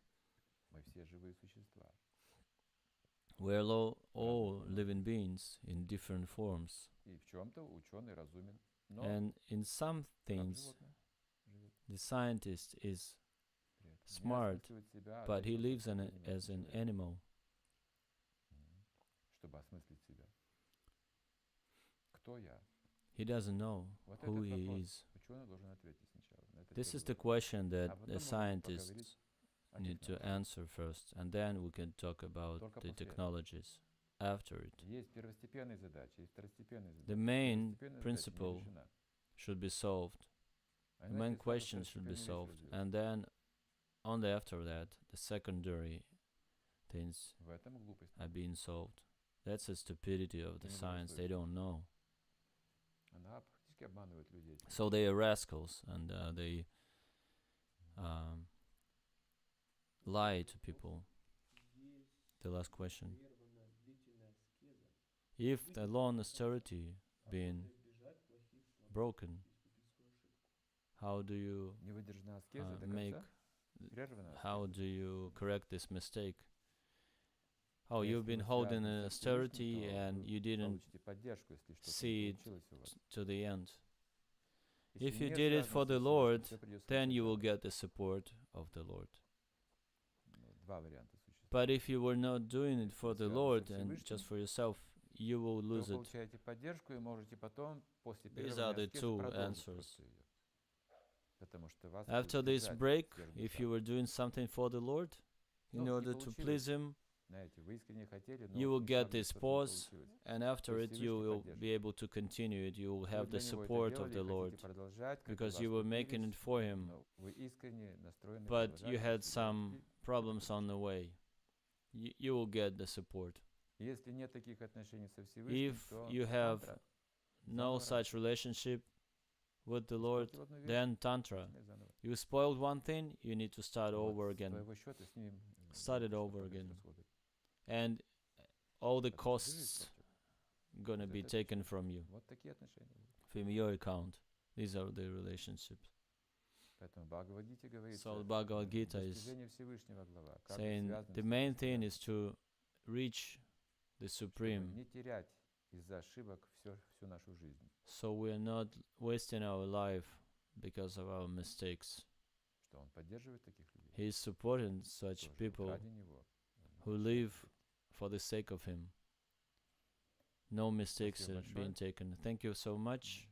We're all living beings in different forms. And in some things, the scientist is smart, but he lives as an animal. He doesn't know who he is. This is the question that the scientists need to answer first, and then we can talk about the technologies after it. The main principle should be solved. The main question should be solved, and then only after that, the secondary things are being solved. That's the stupidity of the science. They don't know. So they are rascals, and they lie to people. The last question. If the law and austerity being broken, how do you how do you correct this mistake? Oh, you've been holding an austerity and you didn't see it to the end. If you did it for the Lord, then you will get the support of the Lord. But if you were not doing it for the Lord and just for yourself, you will lose it. These are the two answers. After this break, if you were doing something for the Lord, in order to please Him, you will get this pause, and after it you will be able to continue it. You will have the support of the Lord, because you were making it for Him, but you had some problems on the way. You will get the support. If you have no such relationship with the Lord, then Tantra. You spoiled one thing, you need to start over again. Start it over again. And all the costs gonna be taken from you, from your account. These are the relationships. So the Bhagavad-Gita is saying the main thing is to reach the чтобы Supreme, не терять из-за ошибок всю нашу жизнь. so we are not wasting our life because of our mistakes. Что Он поддерживает таких людей. He is supporting such Тоже people ради Него. who live for the sake of Him. No mistakes Спасибо are being большое. taken. Thank you so much.